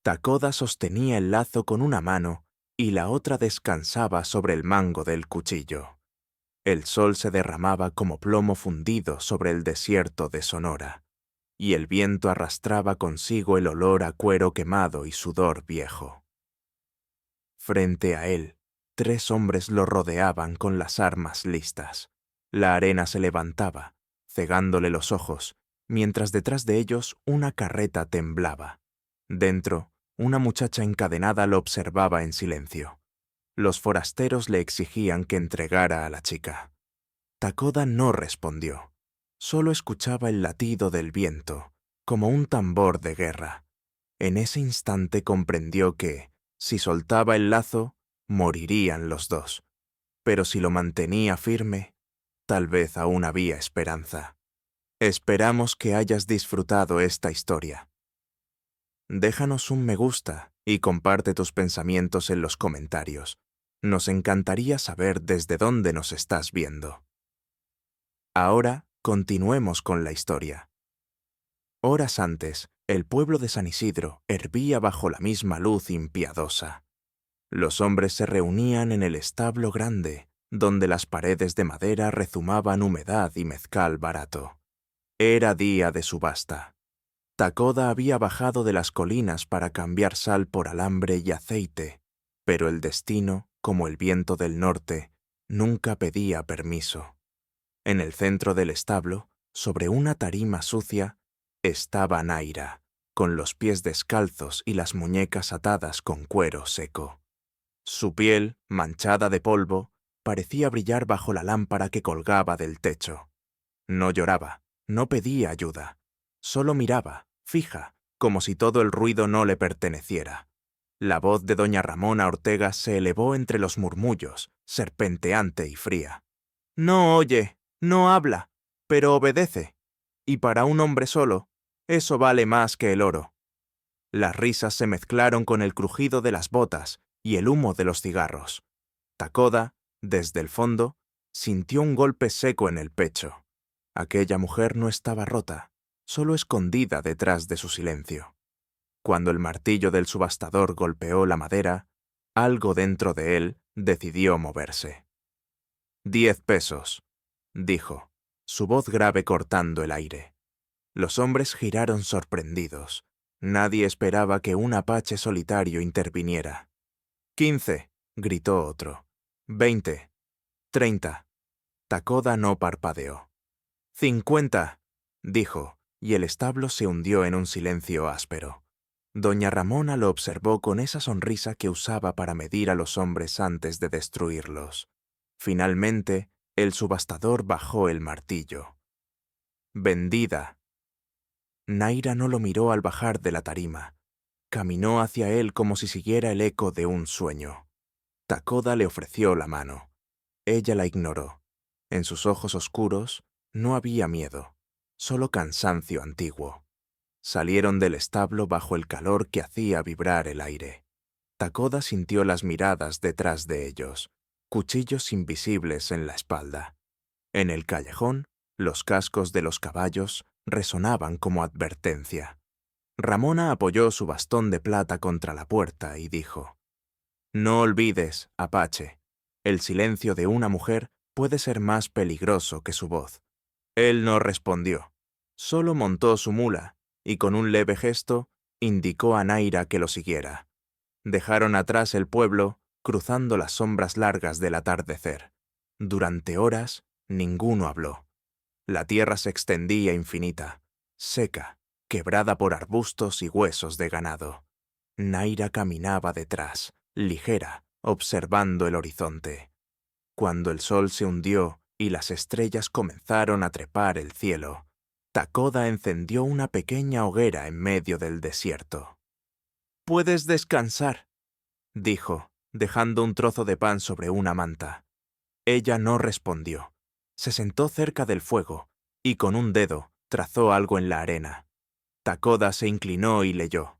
Takoda sostenía el lazo con una mano y la otra descansaba sobre el mango del cuchillo. El sol se derramaba como plomo fundido sobre el desierto de Sonora, y el viento arrastraba consigo el olor a cuero quemado y sudor viejo. Frente a él, 3 hombres lo rodeaban con las armas listas. La arena se levantaba, cegándole los ojos, mientras detrás de ellos una carreta temblaba. Dentro, una muchacha encadenada lo observaba en silencio. Los forasteros le exigían que entregara a la chica. Takoda no respondió. Solo escuchaba el latido del viento, como un tambor de guerra. En ese instante comprendió que, si soltaba el lazo, morirían los dos. Pero si lo mantenía firme, tal vez aún había esperanza. Esperamos que hayas disfrutado esta historia. Déjanos un me gusta y comparte tus pensamientos en los comentarios. Nos encantaría saber desde dónde nos estás viendo. Ahora, continuemos con la historia. Horas antes, el pueblo de San Isidro hervía bajo la misma luz impiadosa. Los hombres se reunían en el establo grande, donde las paredes de madera rezumaban humedad y mezcal barato. Era día de subasta. Takoda había bajado de las colinas para cambiar sal por alambre y aceite, pero el destino, como el viento del norte, nunca pedía permiso. En el centro del establo, sobre una tarima sucia, estaba Naira, con los pies descalzos y las muñecas atadas con cuero seco. Su piel, manchada de polvo, parecía brillar bajo la lámpara que colgaba del techo. No lloraba, no pedía ayuda, solo miraba, fija, como si todo el ruido no le perteneciera. La voz de doña Ramona Ortega se elevó entre los murmullos, serpenteante y fría. No oye, no habla, pero obedece. Y para un hombre solo, eso vale más que el oro. Las risas se mezclaron con el crujido de las botas y el humo de los cigarros. Takoda, desde el fondo, sintió un golpe seco en el pecho. Aquella mujer no estaba rota, solo escondida detrás de su silencio. Cuando el martillo del subastador golpeó la madera, algo dentro de él decidió moverse. 10 pesos, dijo, su voz grave cortando el aire. Los hombres giraron sorprendidos. Nadie esperaba que un apache solitario interviniera. 15, gritó otro. 20, 30. Takoda no parpadeó. 50, dijo, y el establo se hundió en un silencio áspero. Doña Ramona lo observó con esa sonrisa que usaba para medir a los hombres antes de destruirlos. Finalmente, el subastador bajó el martillo. Vendida. Naira no lo miró al bajar de la tarima. Caminó hacia él como si siguiera el eco de un sueño. Takoda le ofreció la mano. Ella la ignoró. En sus ojos oscuros no había miedo, solo cansancio antiguo. Salieron del establo bajo el calor que hacía vibrar el aire. Takoda sintió las miradas detrás de ellos, cuchillos invisibles en la espalda. En el callejón, los cascos de los caballos resonaban como advertencia. Ramona apoyó su bastón de plata contra la puerta y dijo: «No olvides, Apache, el silencio de una mujer puede ser más peligroso que su voz». Él no respondió. Solo montó su mula y con un leve gesto indicó a Naira que lo siguiera. Dejaron atrás el pueblo, cruzando las sombras largas del atardecer. Durante horas, ninguno habló. La tierra se extendía infinita, seca, quebrada por arbustos y huesos de ganado. Naira caminaba detrás, ligera, observando el horizonte. Cuando el sol se hundió y las estrellas comenzaron a trepar el cielo, Takoda encendió una pequeña hoguera en medio del desierto. «Puedes descansar», dijo, dejando un trozo de pan sobre una manta. Ella no respondió. Se sentó cerca del fuego y con un dedo trazó algo en la arena. Takoda se inclinó y leyó: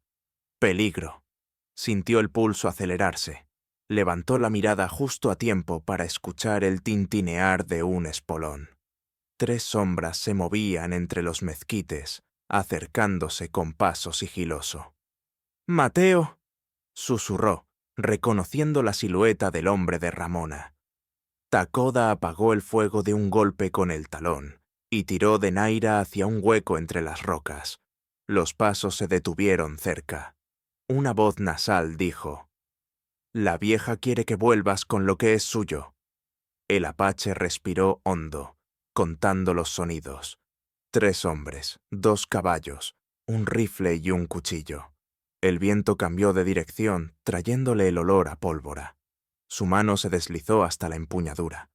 «Peligro». Sintió el pulso acelerarse. Levantó la mirada justo a tiempo para escuchar el tintinear de un espolón. 3 sombras se movían entre los mezquites, acercándose con paso sigiloso. —¡Mateo! —susurró, reconociendo la silueta del hombre de Ramona. Takoda apagó el fuego de un golpe con el talón y tiró de Naira hacia un hueco entre las rocas. Los pasos se detuvieron cerca. Una voz nasal dijo: «La vieja quiere que vuelvas con lo que es suyo». El apache respiró hondo, contando los sonidos. 3 hombres, 2 caballos, un rifle y un cuchillo. El viento cambió de dirección, trayéndole el olor a pólvora. Su mano se deslizó hasta la empuñadura.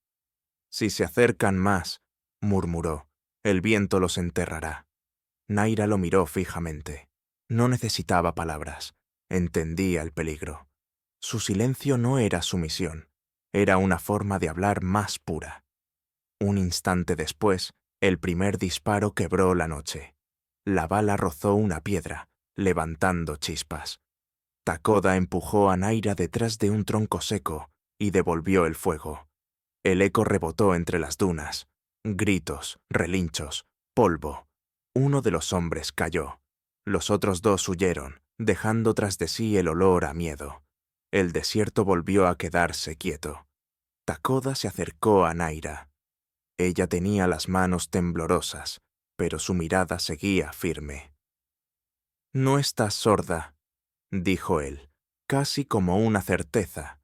«Si se acercan más», murmuró, «el viento los enterrará». Naira lo miró fijamente. No necesitaba palabras. Entendía el peligro. Su silencio no era sumisión. Era una forma de hablar más pura. Un instante después, el primer disparo quebró la noche. La bala rozó una piedra, levantando chispas. Takoda empujó a Naira detrás de un tronco seco y devolvió el fuego. El eco rebotó entre las dunas. Gritos, relinchos, polvo. Uno de los hombres cayó. Los otros 2 huyeron, dejando tras de sí el olor a miedo. El desierto volvió a quedarse quieto. Takoda se acercó a Naira. Ella tenía las manos temblorosas, pero su mirada seguía firme. «No estás sorda», dijo él, casi como una certeza.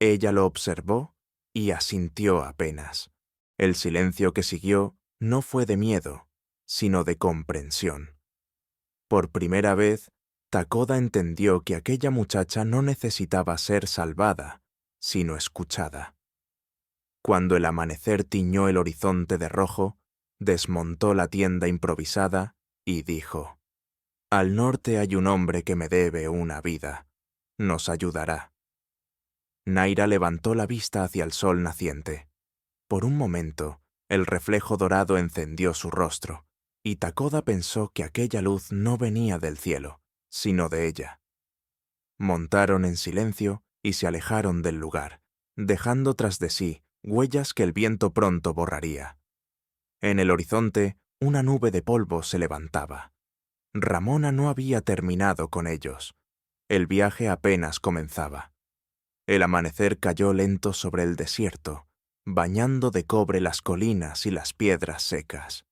Ella lo observó y asintió apenas. El silencio que siguió no fue de miedo, sino de comprensión. Por primera vez, Takoda entendió que aquella muchacha no necesitaba ser salvada, sino escuchada. Cuando el amanecer tiñó el horizonte de rojo, desmontó la tienda improvisada y dijo: «Al norte hay un hombre que me debe una vida. Nos ayudará». Naira levantó la vista hacia el sol naciente. Por un momento, el reflejo dorado encendió su rostro, y Takoda pensó que aquella luz no venía del cielo, sino de ella. Montaron en silencio y se alejaron del lugar, dejando tras de sí huellas que el viento pronto borraría. En el horizonte, una nube de polvo se levantaba. Ramona no había terminado con ellos. El viaje apenas comenzaba. El amanecer cayó lento sobre el desierto, bañando de cobre las colinas y las piedras secas.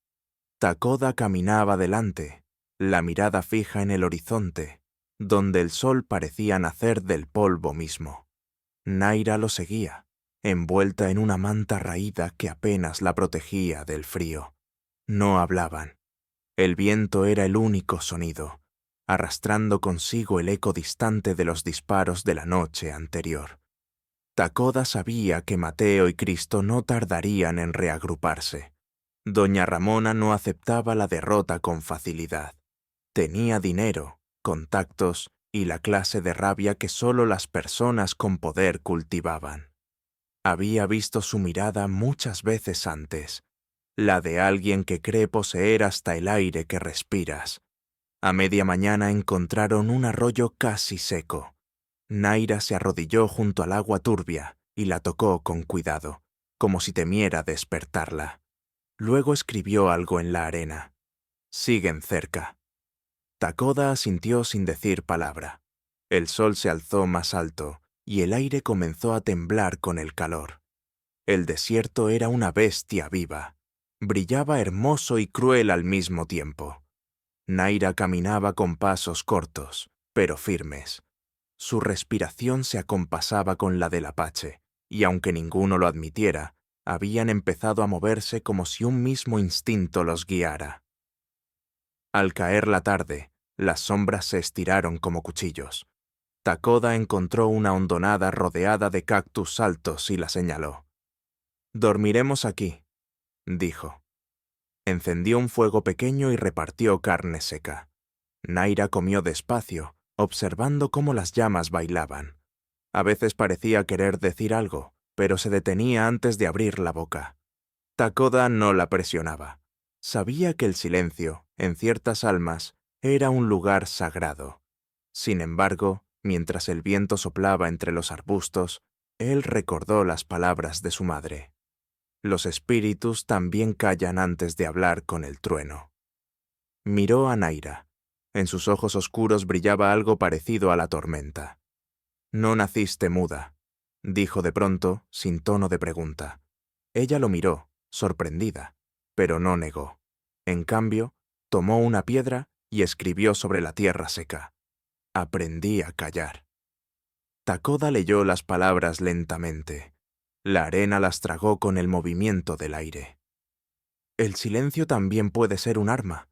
Takoda caminaba delante, la mirada fija en el horizonte, donde el sol parecía nacer del polvo mismo. Naira lo seguía, envuelta en una manta raída que apenas la protegía del frío. No hablaban. El viento era el único sonido, arrastrando consigo el eco distante de los disparos de la noche anterior. Takoda sabía que Mateo y Cristo no tardarían en reagruparse. Doña Ramona no aceptaba la derrota con facilidad. Tenía dinero, contactos y la clase de rabia que solo las personas con poder cultivaban. Había visto su mirada muchas veces antes, la de alguien que cree poseer hasta el aire que respiras. A media mañana encontraron un arroyo casi seco. Naira se arrodilló junto al agua turbia y la tocó con cuidado, como si temiera despertarla. Luego escribió algo en la arena. «Siguen cerca». Takoda asintió sin decir palabra. El sol se alzó más alto y el aire comenzó a temblar con el calor. El desierto era una bestia viva. Brillaba hermoso y cruel al mismo tiempo. Naira caminaba con pasos cortos, pero firmes. Su respiración se acompasaba con la del apache, y aunque ninguno lo admitiera, habían empezado a moverse como si un mismo instinto los guiara. Al caer la tarde, las sombras se estiraron como cuchillos. Takoda encontró una hondonada rodeada de cactus altos y la señaló. «Dormiremos aquí», dijo. Encendió un fuego pequeño y repartió carne seca. Naira comió despacio, observando cómo las llamas bailaban. A veces parecía querer decir algo, pero se detenía antes de abrir la boca. Takoda no la presionaba. Sabía que el silencio, en ciertas almas, era un lugar sagrado. Sin embargo, mientras el viento soplaba entre los arbustos, él recordó las palabras de su madre. Los espíritus también callan antes de hablar con el trueno. Miró a Naira. En sus ojos oscuros brillaba algo parecido a la tormenta. «No naciste muda», dijo de pronto, sin tono de pregunta. Ella lo miró, sorprendida, pero no negó. En cambio, tomó una piedra y escribió sobre la tierra seca. «Aprendí a callar». Takoda leyó las palabras lentamente. La arena las tragó con el movimiento del aire. «El silencio también puede ser un arma»,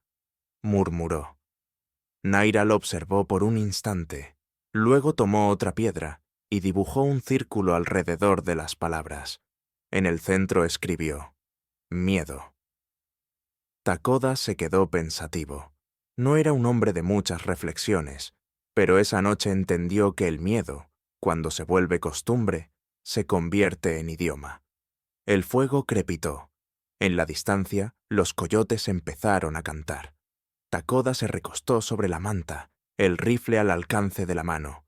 murmuró. Naira lo observó por un instante. Luego tomó otra piedra y dibujó un círculo alrededor de las palabras. En el centro escribió: «Miedo». Takoda se quedó pensativo. No era un hombre de muchas reflexiones, pero esa noche entendió que el miedo, cuando se vuelve costumbre, se convierte en idioma. El fuego crepitó. En la distancia, los coyotes empezaron a cantar. Takoda se recostó sobre la manta, el rifle al alcance de la mano.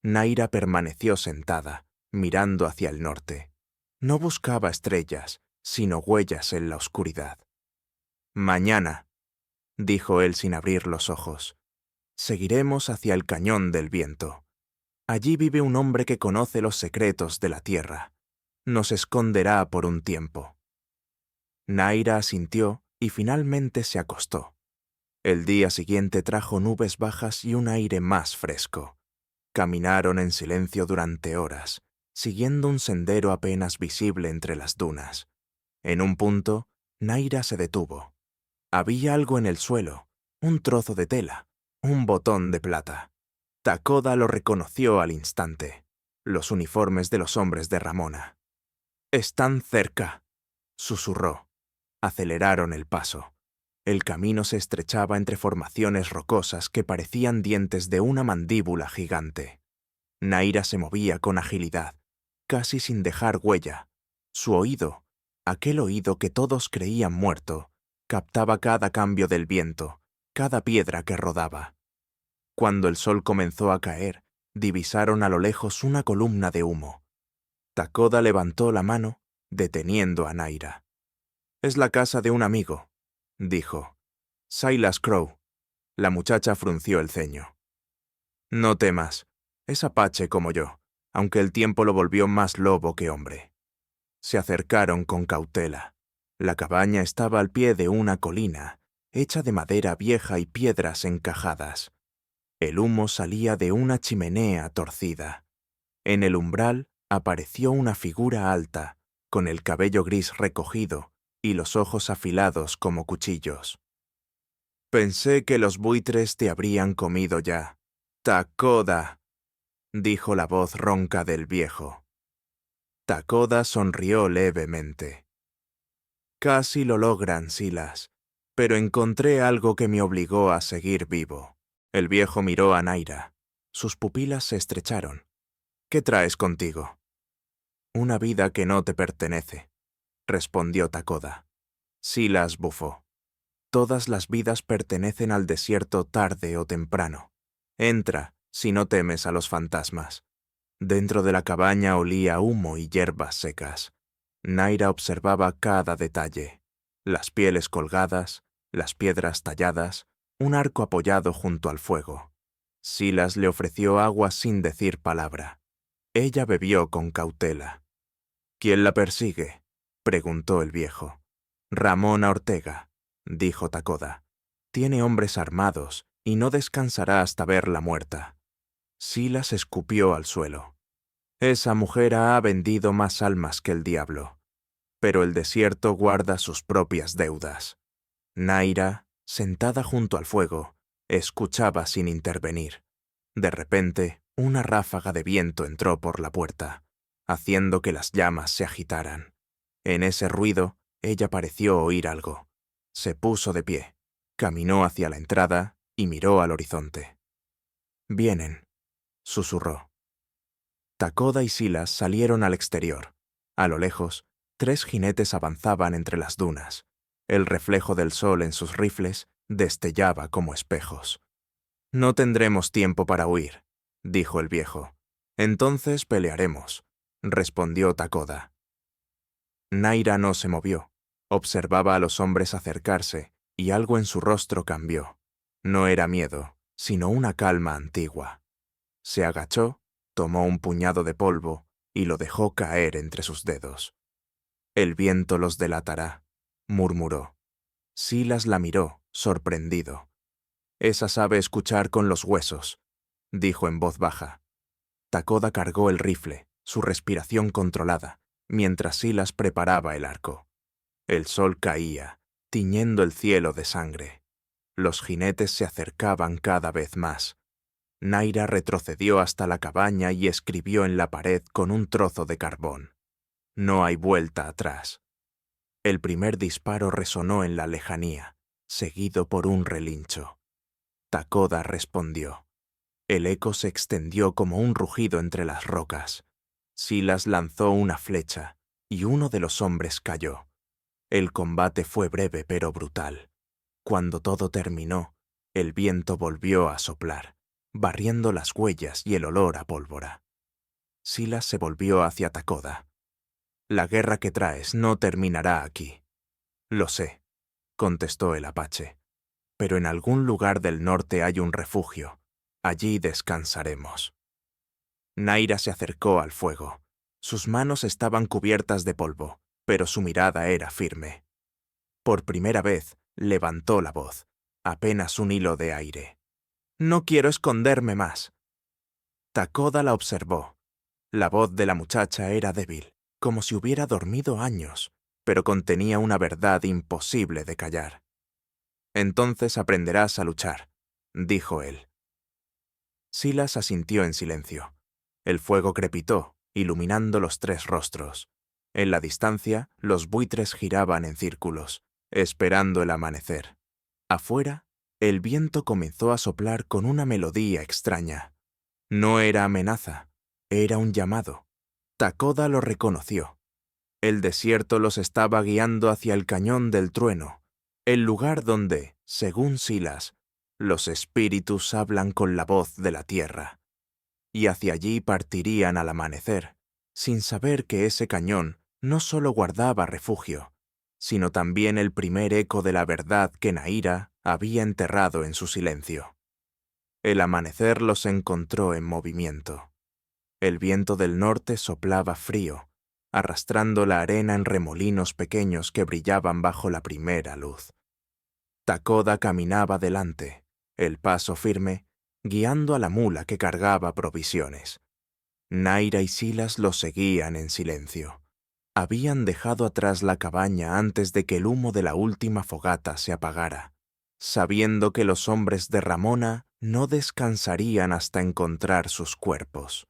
Naira permaneció sentada, mirando hacia el norte. No buscaba estrellas, sino huellas en la oscuridad. «Mañana», dijo él sin abrir los ojos, «seguiremos hacia el cañón del viento. Allí vive un hombre que conoce los secretos de la tierra. Nos esconderá por un tiempo». Naira asintió y finalmente se acostó. El día siguiente trajo nubes bajas y un aire más fresco. Caminaron en silencio durante horas, siguiendo un sendero apenas visible entre las dunas. En un punto, Naira se detuvo. Había algo en el suelo, un trozo de tela, un botón de plata. Takoda lo reconoció al instante. Los uniformes de los hombres de Ramona. «Están cerca», susurró. Aceleraron el paso. El camino se estrechaba entre formaciones rocosas que parecían dientes de una mandíbula gigante. Naira se movía con agilidad, casi sin dejar huella. Su oído, aquel oído que todos creían muerto, captaba cada cambio del viento, cada piedra que rodaba. Cuando el sol comenzó a caer, divisaron a lo lejos una columna de humo. Takoda levantó la mano, deteniendo a Naira. «Es la casa de un amigo», dijo. «Silas Crow». La muchacha frunció el ceño. «No temas, es apache como yo, aunque el tiempo lo volvió más lobo que hombre». Se acercaron con cautela. La cabaña estaba al pie de una colina, hecha de madera vieja y piedras encajadas. El humo salía de una chimenea torcida. En el umbral apareció una figura alta, con el cabello gris recogido y los ojos afilados como cuchillos. «Pensé que los buitres te habrían comido ya. Takoda», dijo la voz ronca del viejo. Takoda sonrió levemente. «Casi lo logran, Silas, pero encontré algo que me obligó a seguir vivo». El viejo miró a Naira. Sus pupilas se estrecharon. «¿Qué traes contigo?» «Una vida que no te pertenece», respondió Takoda. Silas bufó. «Todas las vidas pertenecen al desierto tarde o temprano. Entra, si no temes a los fantasmas». Dentro de la cabaña olía humo y hierbas secas. Naira observaba cada detalle. Las pieles colgadas, las piedras talladas, un arco apoyado junto al fuego. Silas le ofreció agua sin decir palabra. Ella bebió con cautela. «¿Quién la persigue?», preguntó el viejo. «Ramona Ortega», dijo Takoda. «Tiene hombres armados y no descansará hasta verla muerta». Silas escupió al suelo. «Esa mujer ha vendido más almas que el diablo. Pero el desierto guarda sus propias deudas». Naira, sentada junto al fuego, escuchaba sin intervenir. De repente, una ráfaga de viento entró por la puerta, haciendo que las llamas se agitaran. En ese ruido, ella pareció oír algo. Se puso de pie, caminó hacia la entrada y miró al horizonte. «Vienen», susurró. Takoda y Silas salieron al exterior. A lo lejos, 3 jinetes avanzaban entre las dunas. El reflejo del sol en sus rifles destellaba como espejos. «No tendremos tiempo para huir», dijo el viejo. «Entonces pelearemos», respondió Takoda. Naira no se movió. Observaba a los hombres acercarse y algo en su rostro cambió. No era miedo, sino una calma antigua. Se agachó, tomó un puñado de polvo y lo dejó caer entre sus dedos. «El viento los delatará», murmuró. Silas la miró, sorprendido. «Esa sabe escuchar con los huesos», dijo en voz baja. Takoda cargó el rifle, su respiración controlada, mientras Silas preparaba el arco. El sol caía, tiñendo el cielo de sangre. Los jinetes se acercaban cada vez más. Naira retrocedió hasta la cabaña y escribió en la pared con un trozo de carbón: «No hay vuelta atrás». El primer disparo resonó en la lejanía, seguido por un relincho. Takoda respondió. El eco se extendió como un rugido entre las rocas. Silas lanzó una flecha, y uno de los hombres cayó. El combate fue breve pero brutal. Cuando todo terminó, el viento volvió a soplar, barriendo las huellas y el olor a pólvora. Silas se volvió hacia Takoda. «La guerra que traes no terminará aquí». «Lo sé», contestó el apache, «pero en algún lugar del norte hay un refugio. Allí descansaremos». Naira se acercó al fuego. Sus manos estaban cubiertas de polvo, pero su mirada era firme. Por primera vez, levantó la voz, apenas un hilo de aire. «No quiero esconderme más». Takoda la observó. La voz de la muchacha era débil, como si hubiera dormido años, pero contenía una verdad imposible de callar. «Entonces aprenderás a luchar», dijo él. Silas asintió en silencio. El fuego crepitó, iluminando los tres rostros. En la distancia, los buitres giraban en círculos, esperando el amanecer. Afuera, el viento comenzó a soplar con una melodía extraña. No era amenaza, era un llamado. Takoda lo reconoció. El desierto los estaba guiando hacia el cañón del trueno, el lugar donde, según Silas, los espíritus hablan con la voz de la tierra. Y hacia allí partirían al amanecer, sin saber que ese cañón no solo guardaba refugio, sino también el primer eco de la verdad que Naira había enterrado en su silencio. El amanecer los encontró en movimiento. El viento del norte soplaba frío, arrastrando la arena en remolinos pequeños que brillaban bajo la primera luz. Takoda caminaba delante, el paso firme, guiando a la mula que cargaba provisiones. Naira y Silas lo seguían en silencio. Habían dejado atrás la cabaña antes de que el humo de la última fogata se apagara, sabiendo que los hombres de Ramona no descansarían hasta encontrar sus cuerpos.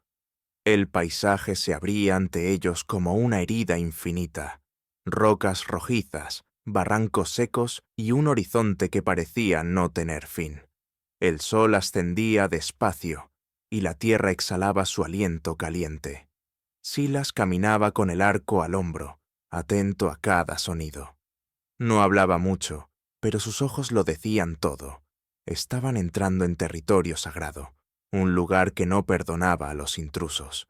El paisaje se abría ante ellos como una herida infinita, rocas rojizas, barrancos secos y un horizonte que parecía no tener fin. El sol ascendía despacio y la tierra exhalaba su aliento caliente. Silas caminaba con el arco al hombro, atento a cada sonido. No hablaba mucho, pero sus ojos lo decían todo. Estaban entrando en territorio sagrado, un lugar que no perdonaba a los intrusos.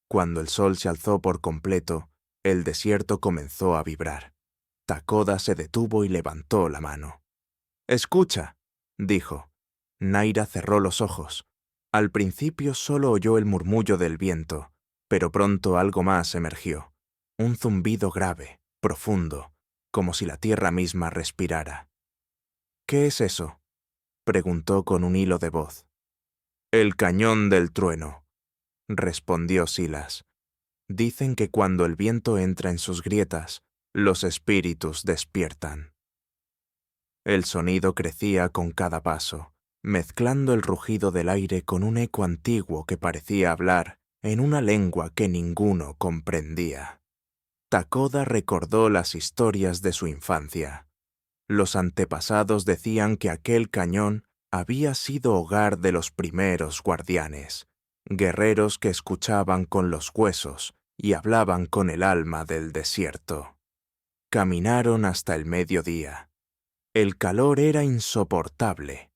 Cuando el sol se alzó por completo, el desierto comenzó a vibrar. Takoda se detuvo y levantó la mano. «Escucha», dijo. Naira cerró los ojos. Al principio solo oyó el murmullo del viento, pero pronto algo más emergió. Un zumbido grave, profundo, como si la tierra misma respirara. «¿Qué es eso?», preguntó con un hilo de voz. «El cañón del trueno», respondió Silas. «Dicen que cuando el viento entra en sus grietas, los espíritus despiertan». El sonido crecía con cada paso, mezclando el rugido del aire con un eco antiguo que parecía hablar en una lengua que ninguno comprendía. Takoda recordó las historias de su infancia. Los antepasados decían que aquel cañón había sido hogar de los primeros guardianes, guerreros que escuchaban con los huesos y hablaban con el alma del desierto. Caminaron hasta el mediodía. El calor era insoportable.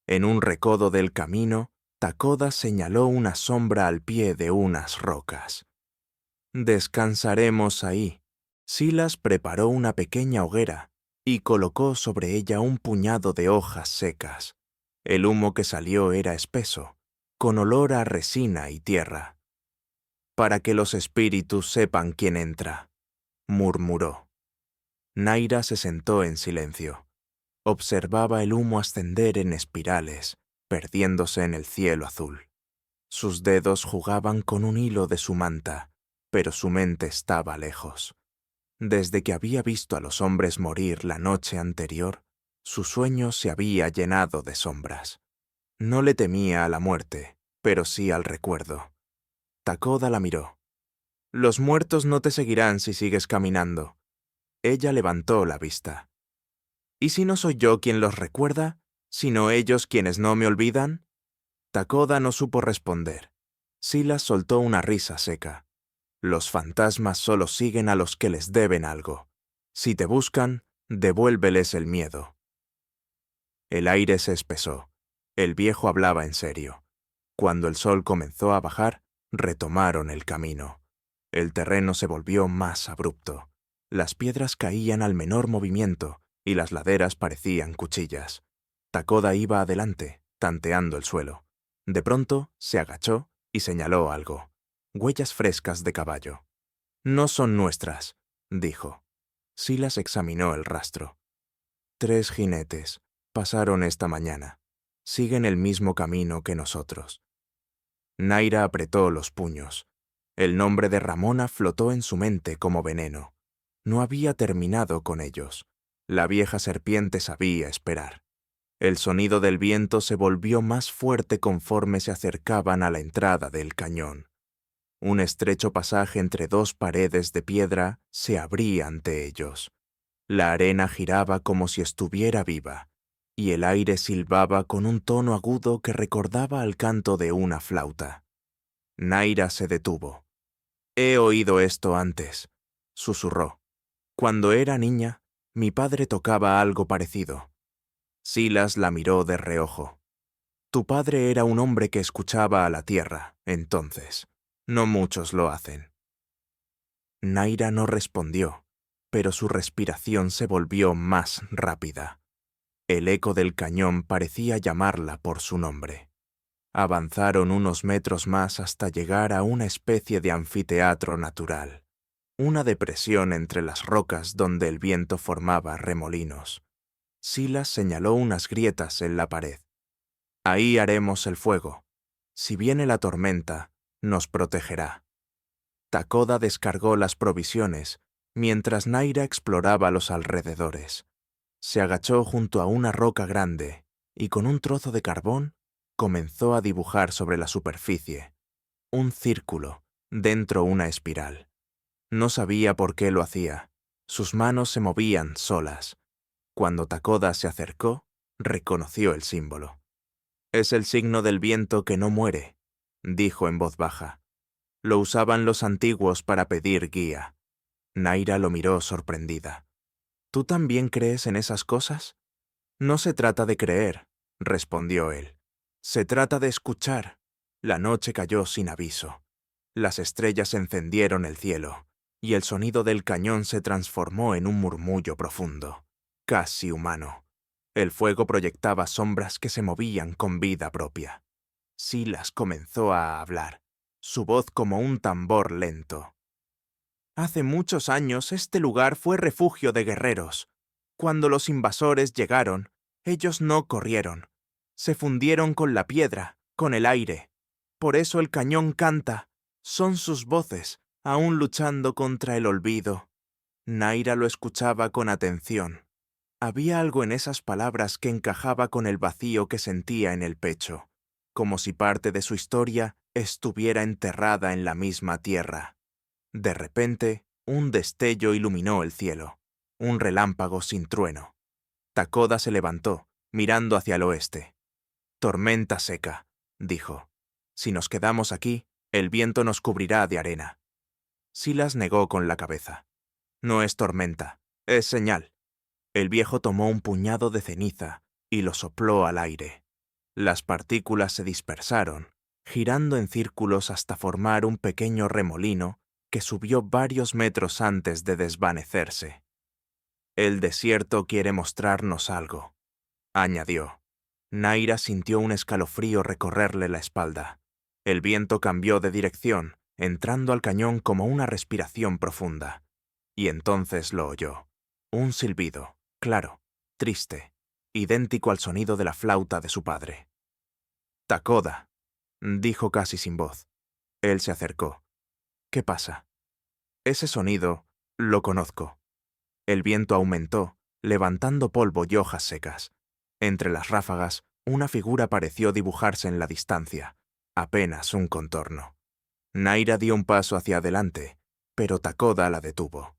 En un recodo del camino, Takoda señaló una sombra al pie de unas rocas. «Descansaremos ahí». Silas preparó una pequeña hoguera y colocó sobre ella un puñado de hojas secas. El humo que salió era espeso, con olor a resina y tierra. «Para que los espíritus sepan quién entra», murmuró. Naira se sentó en silencio. Observaba el humo ascender en espirales, perdiéndose en el cielo azul. Sus dedos jugaban con un hilo de su manta, pero su mente estaba lejos. Desde que había visto a los hombres morir la noche anterior, su sueño se había llenado de sombras. No le temía a la muerte, pero sí al recuerdo. Takoda la miró. «Los muertos no te seguirán si sigues caminando». Ella levantó la vista. «¿Y si no soy yo quien los recuerda, sino ellos quienes no me olvidan?» Takoda no supo responder. Silas soltó una risa seca. «Los fantasmas solo siguen a los que les deben algo. Si te buscan, devuélveles el miedo». El aire se espesó. El viejo hablaba en serio. Cuando el sol comenzó a bajar, retomaron el camino. El terreno se volvió más abrupto. Las piedras caían al menor movimiento y las laderas parecían cuchillas. Takoda iba adelante, tanteando el suelo. De pronto se agachó y señaló algo. Huellas frescas de caballo. «No son nuestras», dijo. Silas examinó el rastro. 3 jinetes pasaron esta mañana. Siguen el mismo camino que nosotros. Naira apretó los puños. El nombre de Ramona flotó en su mente como veneno. No había terminado con ellos. La vieja serpiente sabía esperar. El sonido del viento se volvió más fuerte conforme se acercaban a la entrada del cañón. Un estrecho pasaje entre 2 paredes de piedra se abría ante ellos. La arena giraba como si estuviera viva, y el aire silbaba con un tono agudo que recordaba al canto de una flauta. Naira se detuvo. «He oído esto antes», susurró. «Cuando era niña, mi padre tocaba algo parecido». Silas la miró de reojo. «Tu padre era un hombre que escuchaba a la tierra, entonces. No muchos lo hacen». Naira no respondió, pero su respiración se volvió más rápida. El eco del cañón parecía llamarla por su nombre. Avanzaron unos metros más hasta llegar a una especie de anfiteatro natural, una depresión entre las rocas donde el viento formaba remolinos. Silas señaló unas grietas en la pared. «Ahí haremos el fuego. Si viene la tormenta, nos protegerá». Takoda descargó las provisiones, mientras Naira exploraba los alrededores. Se agachó junto a una roca grande y con un trozo de carbón comenzó a dibujar sobre la superficie. Un círculo, dentro una espiral. No sabía por qué lo hacía. Sus manos se movían solas. Cuando Takoda se acercó, reconoció el símbolo. «Es el signo del viento que no muere», dijo en voz baja. «Lo usaban los antiguos para pedir guía». Naira lo miró sorprendida. «¿Tú también crees en esas cosas?» «No se trata de creer», respondió él. «Se trata de escuchar». La noche cayó sin aviso. Las estrellas encendieron el cielo, y el sonido del cañón se transformó en un murmullo profundo, casi humano. El fuego proyectaba sombras que se movían con vida propia. Silas comenzó a hablar, su voz como un tambor lento. «Hace muchos años este lugar fue refugio de guerreros. Cuando los invasores llegaron, ellos no corrieron. Se fundieron con la piedra, con el aire. Por eso el cañón canta. Son sus voces, aún luchando contra el olvido». Naira lo escuchaba con atención. Había algo en esas palabras que encajaba con el vacío que sentía en el pecho, como si parte de su historia estuviera enterrada en la misma tierra. De repente, un destello iluminó el cielo, un relámpago sin trueno. Takoda se levantó, mirando hacia el oeste. «Tormenta seca», dijo. «Si nos quedamos aquí, el viento nos cubrirá de arena». Silas negó con la cabeza. «No es tormenta, es señal». El viejo tomó un puñado de ceniza y lo sopló al aire. Las partículas se dispersaron, girando en círculos hasta formar un pequeño remolino que subió varios metros antes de desvanecerse. «El desierto quiere mostrarnos algo», añadió. Naira sintió un escalofrío recorrerle la espalda. El viento cambió de dirección, entrando al cañón como una respiración profunda. Y entonces lo oyó. Un silbido, claro, triste, idéntico al sonido de la flauta de su padre. «Takoda», dijo casi sin voz. Él se acercó. «¿Qué pasa?» «Ese sonido, lo conozco». El viento aumentó, levantando polvo y hojas secas. Entre las ráfagas, una figura pareció dibujarse en la distancia, apenas un contorno. Naira dio un paso hacia adelante, pero Takoda la detuvo.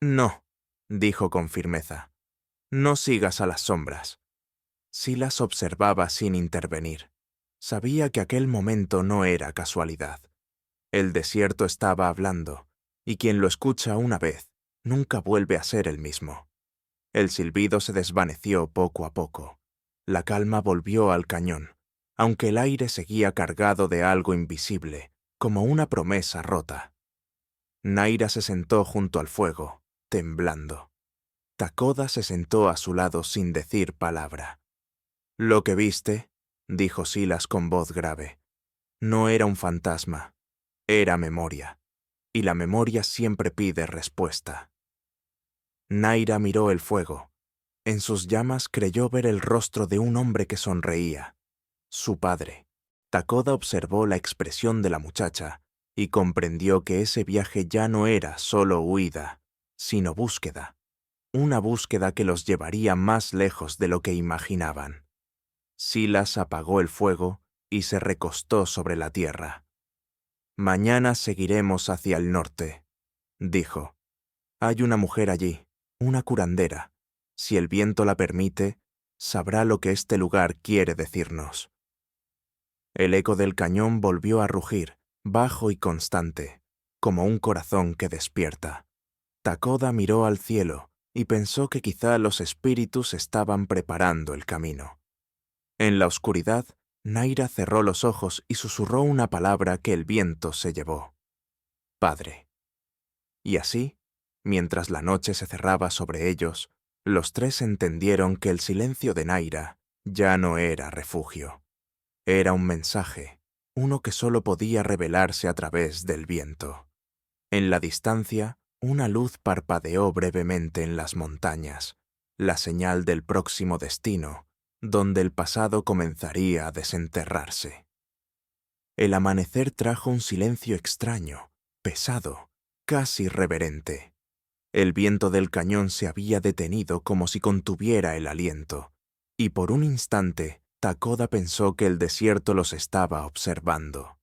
«No», dijo con firmeza. «No sigas a las sombras». Silas observaba sin intervenir. Sabía que aquel momento no era casualidad. El desierto estaba hablando, y quien lo escucha una vez, nunca vuelve a ser el mismo. El silbido se desvaneció poco a poco. La calma volvió al cañón, aunque el aire seguía cargado de algo invisible, como una promesa rota. Naira se sentó junto al fuego, temblando. Takoda se sentó a su lado sin decir palabra. «Lo que viste», dijo Silas con voz grave, «no era un fantasma, era memoria, y la memoria siempre pide respuesta». Naira miró el fuego. En sus llamas creyó ver el rostro de un hombre que sonreía. Su padre. Takoda observó la expresión de la muchacha y comprendió que ese viaje ya no era solo huida, sino búsqueda. Una búsqueda que los llevaría más lejos de lo que imaginaban. Silas apagó el fuego y se recostó sobre la tierra. «Mañana seguiremos hacia el norte», dijo. «Hay una mujer allí, una curandera. Si el viento la permite, sabrá lo que este lugar quiere decirnos». El eco del cañón volvió a rugir, bajo y constante, como un corazón que despierta. Takoda miró al cielo y pensó que quizá los espíritus estaban preparando el camino. En la oscuridad, Naira cerró los ojos y susurró una palabra que el viento se llevó. «Padre». Y así, mientras la noche se cerraba sobre ellos, los tres entendieron que el silencio de Naira ya no era refugio. Era un mensaje, uno que solo podía revelarse a través del viento. En la distancia, una luz parpadeó brevemente en las montañas, la señal del próximo destino, donde el pasado comenzaría a desenterrarse. El amanecer trajo un silencio extraño, pesado, casi reverente. El viento del cañón se había detenido como si contuviera el aliento, y por un instante Takoda pensó que el desierto los estaba observando.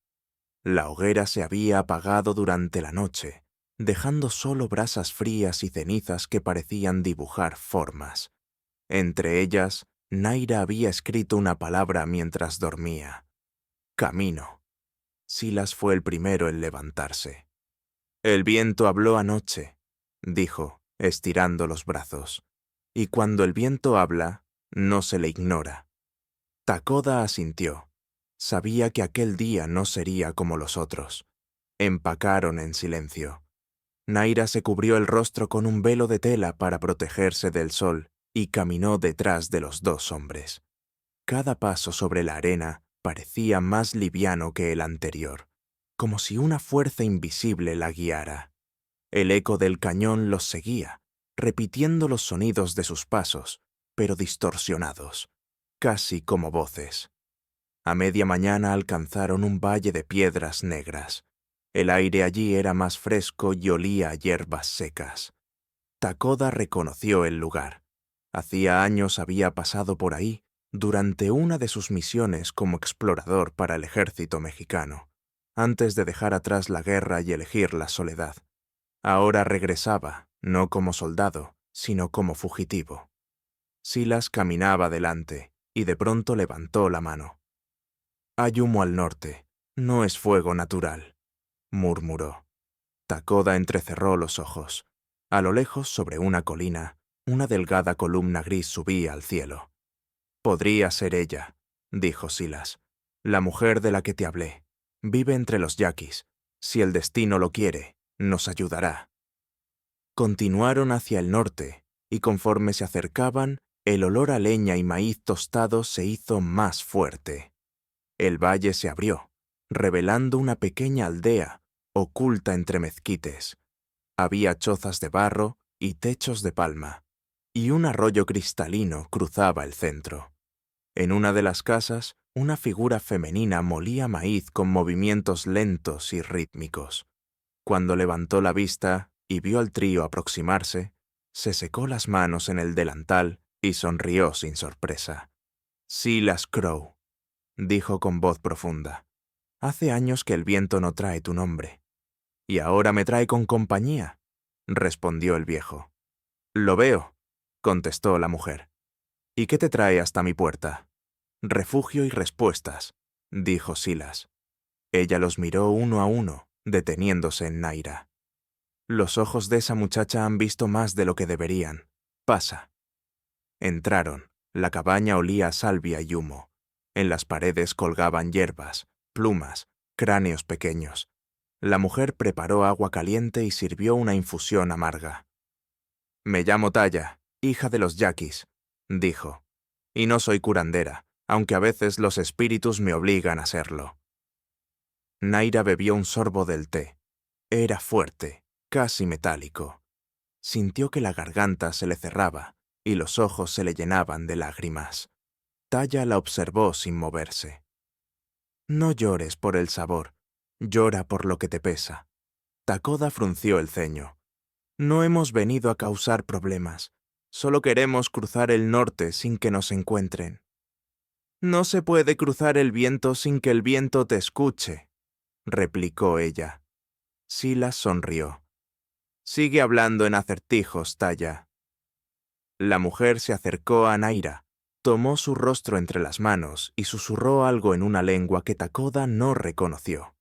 La hoguera se había apagado durante la noche, dejando solo brasas frías y cenizas que parecían dibujar formas. Entre ellas, Naira había escrito una palabra mientras dormía. «Camino». Silas fue el primero en levantarse. «El viento habló anoche», dijo, estirando los brazos. «Y cuando el viento habla, no se le ignora». Takoda asintió. Sabía que aquel día no sería como los otros. Empacaron en silencio. Naira se cubrió el rostro con un velo de tela para protegerse del sol y caminó detrás de los dos hombres. Cada paso sobre la arena parecía más liviano que el anterior, como si una fuerza invisible la guiara. El eco del cañón los seguía, repitiendo los sonidos de sus pasos, pero distorsionados, casi como voces. A media mañana alcanzaron un valle de piedras negras. El aire allí era más fresco y olía a hierbas secas. Takoda reconoció el lugar. Hacía años había pasado por ahí durante una de sus misiones como explorador para el ejército mexicano, antes de dejar atrás la guerra y elegir la soledad. Ahora regresaba, no como soldado, sino como fugitivo. Silas caminaba delante y de pronto levantó la mano. «Hay humo al norte, no es fuego natural», murmuró. Takoda entrecerró los ojos. A lo lejos, sobre una colina, una delgada columna gris subía al cielo. «Podría ser ella», dijo Silas, «la mujer de la que te hablé. Vive entre los yaquis. Si el destino lo quiere, nos ayudará». Continuaron hacia el norte, y conforme se acercaban, El olor a leña y maíz tostado se hizo más fuerte. El valle se abrió, revelando una pequeña aldea oculta entre mezquites. Había chozas de barro y techos de palma, y un arroyo cristalino cruzaba el centro. En una de las casas, una figura femenina molía maíz con movimientos lentos y rítmicos. Cuando levantó la vista y vio al trío aproximarse, se secó las manos en el delantal y sonrió sin sorpresa. «Silas Crow», dijo con voz profunda. «Hace años que el viento no trae tu nombre. «Y ahora me trae con compañía», respondió el viejo. «Lo veo», contestó la mujer. «¿Y qué te trae hasta mi puerta?» «Refugio y respuestas», dijo Silas. Ella los miró uno a uno, deteniéndose en Naira. «Los ojos de esa muchacha han visto más de lo que deberían. Pasa». Entraron. La cabaña olía a salvia y humo. En las paredes colgaban hierbas, plumas, cráneos pequeños. La mujer preparó agua caliente y sirvió una infusión amarga. «Me llamo Taya, hija de los yaquis», dijo. «Y no soy curandera, aunque a veces los espíritus me obligan a serlo». Naira bebió un sorbo del té. Era fuerte, casi metálico. Sintió que la garganta se le cerraba y los ojos se le llenaban de lágrimas. Taya la observó sin moverse. «No llores por el sabor, llora por lo que te pesa». Takoda frunció el ceño. «No hemos venido a causar problemas. Solo queremos cruzar el norte sin que nos encuentren». «No se puede cruzar el viento sin que el viento te escuche», replicó ella. Silas sonrió. «Sigue hablando en acertijos, Taya». La mujer se acercó a Naira, tomó su rostro entre las manos y susurró algo en una lengua que Takoda no reconoció.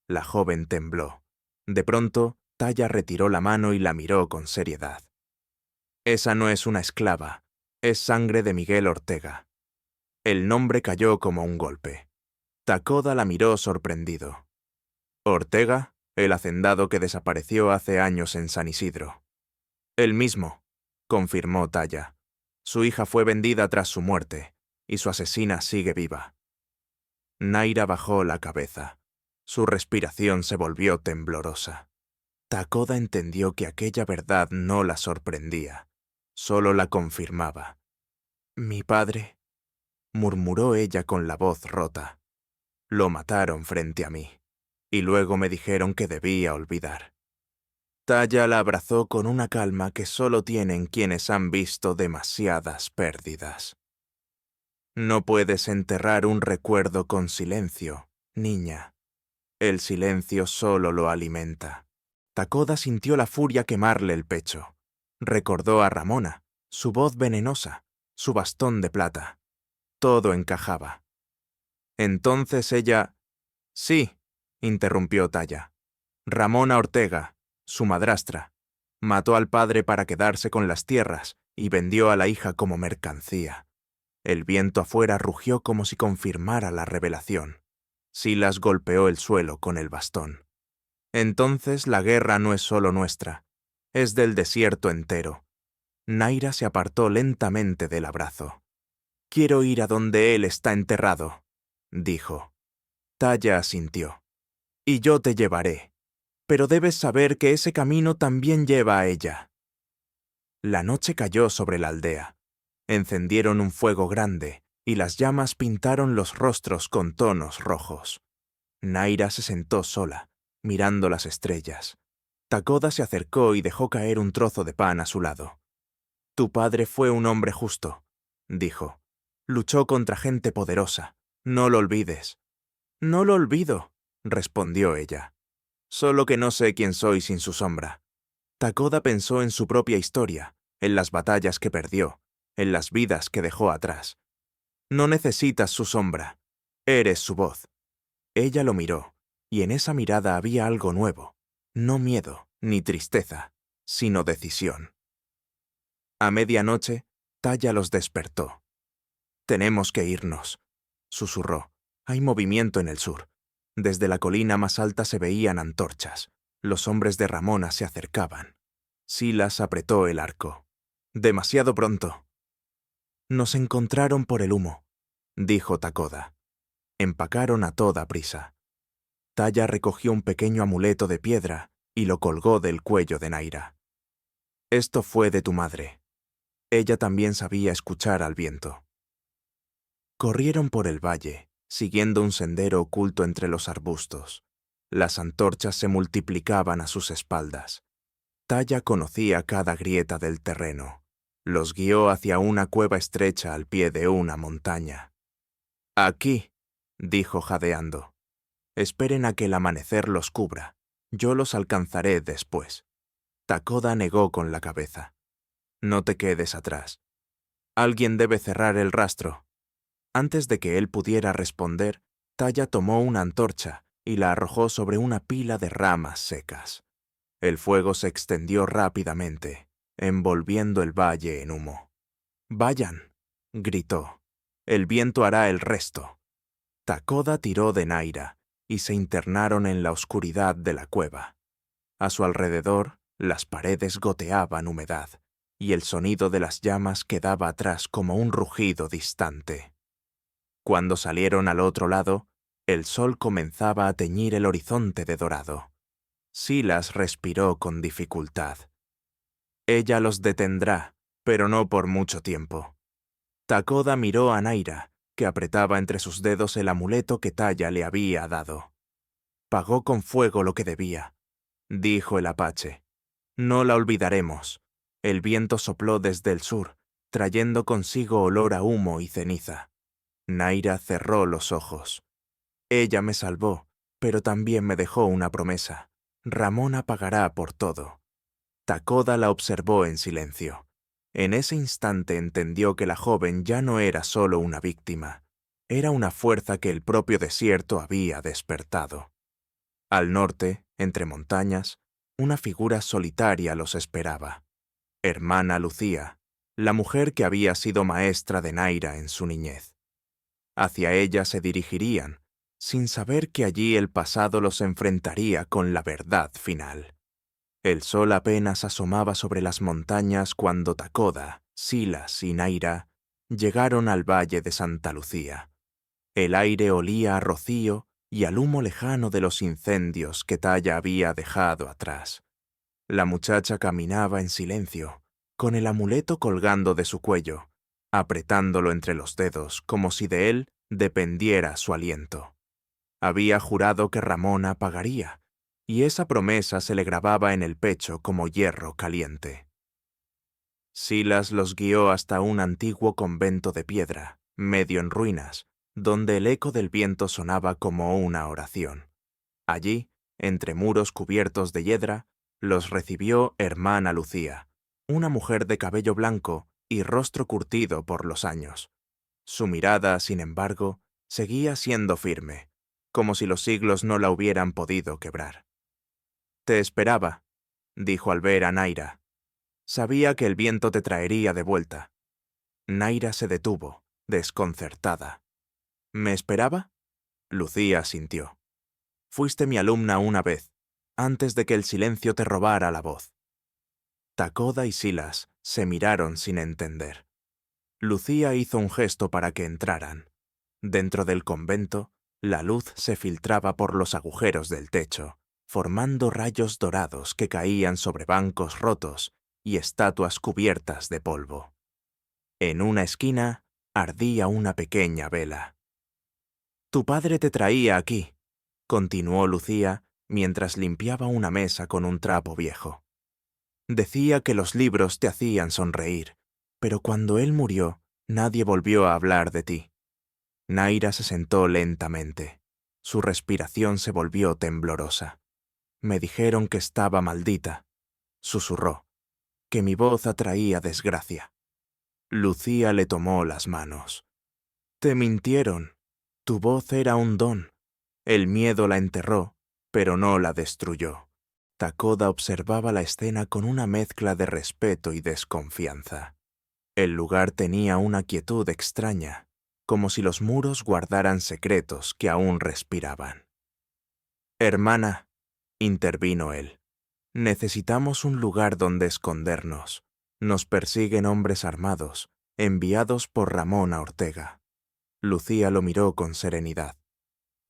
La joven tembló. De pronto, Taya retiró la mano y la miró con seriedad. «Esa no es una esclava, es sangre de Miguel Ortega». El nombre cayó como un golpe. Takoda la miró sorprendido. «¿Ortega? El hacendado que desapareció hace años en San Isidro». «El mismo», confirmó Taya. «Su hija fue vendida tras su muerte, y su asesina sigue viva». Naira bajó la cabeza. Su respiración se volvió temblorosa. Takoda entendió que aquella verdad no la sorprendía, solo la confirmaba. «Mi padre», murmuró ella con la voz rota. «Lo mataron frente a mí, y luego me dijeron que debía olvidar». Taya la abrazó con una calma que solo tienen quienes han visto demasiadas pérdidas. «No puedes enterrar un recuerdo con silencio, niña. El silencio solo lo alimenta». Takoda sintió la furia quemarle el pecho. Recordó a Ramona, su voz venenosa, su bastón de plata. Todo encajaba. Entonces ella... «Sí», interrumpió Taya. «Ramona Ortega, su madrastra, mató al padre para quedarse con las tierras y vendió a la hija como mercancía». El viento afuera rugió como si confirmara la revelación. Silas golpeó el suelo con el bastón. «Entonces la guerra no es solo nuestra, es del desierto entero». Naira se apartó lentamente del abrazo. «Quiero ir a donde él está enterrado», dijo. Taya asintió. «Y yo te llevaré, pero debes saber que ese camino también lleva a ella». La noche cayó sobre la aldea. Encendieron un fuego grande y las llamas pintaron los rostros con tonos rojos. Naira se sentó sola, mirando las estrellas. Takoda se acercó y dejó caer un trozo de pan a su lado. «Tu padre fue un hombre justo», dijo. «Luchó contra gente poderosa. No lo olvides». «No lo olvido», respondió ella. «Solo que no sé quién soy sin su sombra». Takoda pensó en su propia historia, en las batallas que perdió, en las vidas que dejó atrás. «No necesitas su sombra. Eres su voz». Ella lo miró, y en esa mirada había algo nuevo. No miedo, ni tristeza, sino decisión. A medianoche, Taya los despertó. «Tenemos que irnos», susurró. «Hay movimiento en el sur». Desde la colina más alta se veían antorchas. Los hombres de Ramona se acercaban. Silas apretó el arco. «Demasiado pronto». Nos encontraron por el humo, dijo Takoda. Empacaron a toda prisa. Taya recogió un pequeño amuleto de piedra y lo colgó del cuello de Naira. Esto fue de tu madre. Ella también sabía escuchar al viento. Corrieron por el valle, siguiendo un sendero oculto entre los arbustos. Las antorchas se multiplicaban a sus espaldas. Taya conocía cada grieta del terreno. Los guió hacia una cueva estrecha al pie de una montaña. «Aquí», dijo jadeando. «Esperen a que el amanecer los cubra. Yo los alcanzaré después». Takoda negó con la cabeza. «No te quedes atrás. Alguien debe cerrar el rastro». Antes de que él pudiera responder, Taya tomó una antorcha y la arrojó sobre una pila de ramas secas. El fuego se extendió rápidamente, envolviendo el valle en humo. «Vayan», gritó. «El viento hará el resto». Takoda tiró de Naira y se internaron en la oscuridad de la cueva. A su alrededor, las paredes goteaban humedad, y el sonido de las llamas quedaba atrás como un rugido distante. Cuando salieron al otro lado, el sol comenzaba a teñir el horizonte de dorado. Silas respiró con dificultad. «Ella los detendrá, pero no por mucho tiempo». Takoda miró a Naira, que apretaba entre sus dedos el amuleto que Taya le había dado. «Pagó con fuego lo que debía», dijo el apache. «No la olvidaremos». El viento sopló desde el sur, trayendo consigo olor a humo y ceniza. Naira cerró los ojos. «Ella me salvó, pero también me dejó una promesa. Ramona pagará por todo». Takoda la observó en silencio. En ese instante entendió que la joven ya no era solo una víctima. Era una fuerza que el propio desierto había despertado. Al norte, entre montañas, una figura solitaria los esperaba. Hermana Lucía, la mujer que había sido maestra de Naira en su niñez. Hacia ella se dirigirían, sin saber que allí el pasado los enfrentaría con la verdad final. El sol apenas asomaba sobre las montañas cuando Takoda, Silas y Naira llegaron al valle de Santa Lucía. El aire olía a rocío y al humo lejano de los incendios que Taya había dejado atrás. La muchacha caminaba en silencio, con el amuleto colgando de su cuello, apretándolo entre los dedos como si de él dependiera su aliento. Había jurado que Ramona pagaría, y esa promesa se le grababa en el pecho como hierro caliente. Silas los guió hasta un antiguo convento de piedra, medio en ruinas, donde el eco del viento sonaba como una oración. Allí, entre muros cubiertos de hiedra, los recibió hermana Lucía, una mujer de cabello blanco y rostro curtido por los años. Su mirada, sin embargo, seguía siendo firme, como si los siglos no la hubieran podido quebrar. «Te esperaba», dijo al ver a Naira. «Sabía que el viento te traería de vuelta». Naira se detuvo, desconcertada. «¿Me esperaba?» Lucía asintió. «Fuiste mi alumna una vez, antes de que el silencio te robara la voz». Takoda y Silas se miraron sin entender. Lucía hizo un gesto para que entraran. Dentro del convento, la luz se filtraba por los agujeros del techo, formando rayos dorados que caían sobre bancos rotos y estatuas cubiertas de polvo. En una esquina ardía una pequeña vela. «Tu padre te traía aquí», continuó Lucía mientras limpiaba una mesa con un trapo viejo. «Decía que los libros te hacían sonreír, pero cuando él murió, nadie volvió a hablar de ti». Naira se sentó lentamente. Su respiración se volvió temblorosa. «Me dijeron que estaba maldita», susurró, «que mi voz atraía desgracia». Lucía le tomó las manos. «Te mintieron. Tu voz era un don. El miedo la enterró, pero no la destruyó». Takoda observaba la escena con una mezcla de respeto y desconfianza. El lugar tenía una quietud extraña, como si los muros guardaran secretos que aún respiraban. «Hermana», intervino él, «necesitamos un lugar donde escondernos. Nos persiguen hombres armados, enviados por Ramón a Ortega. Lucía lo miró con serenidad.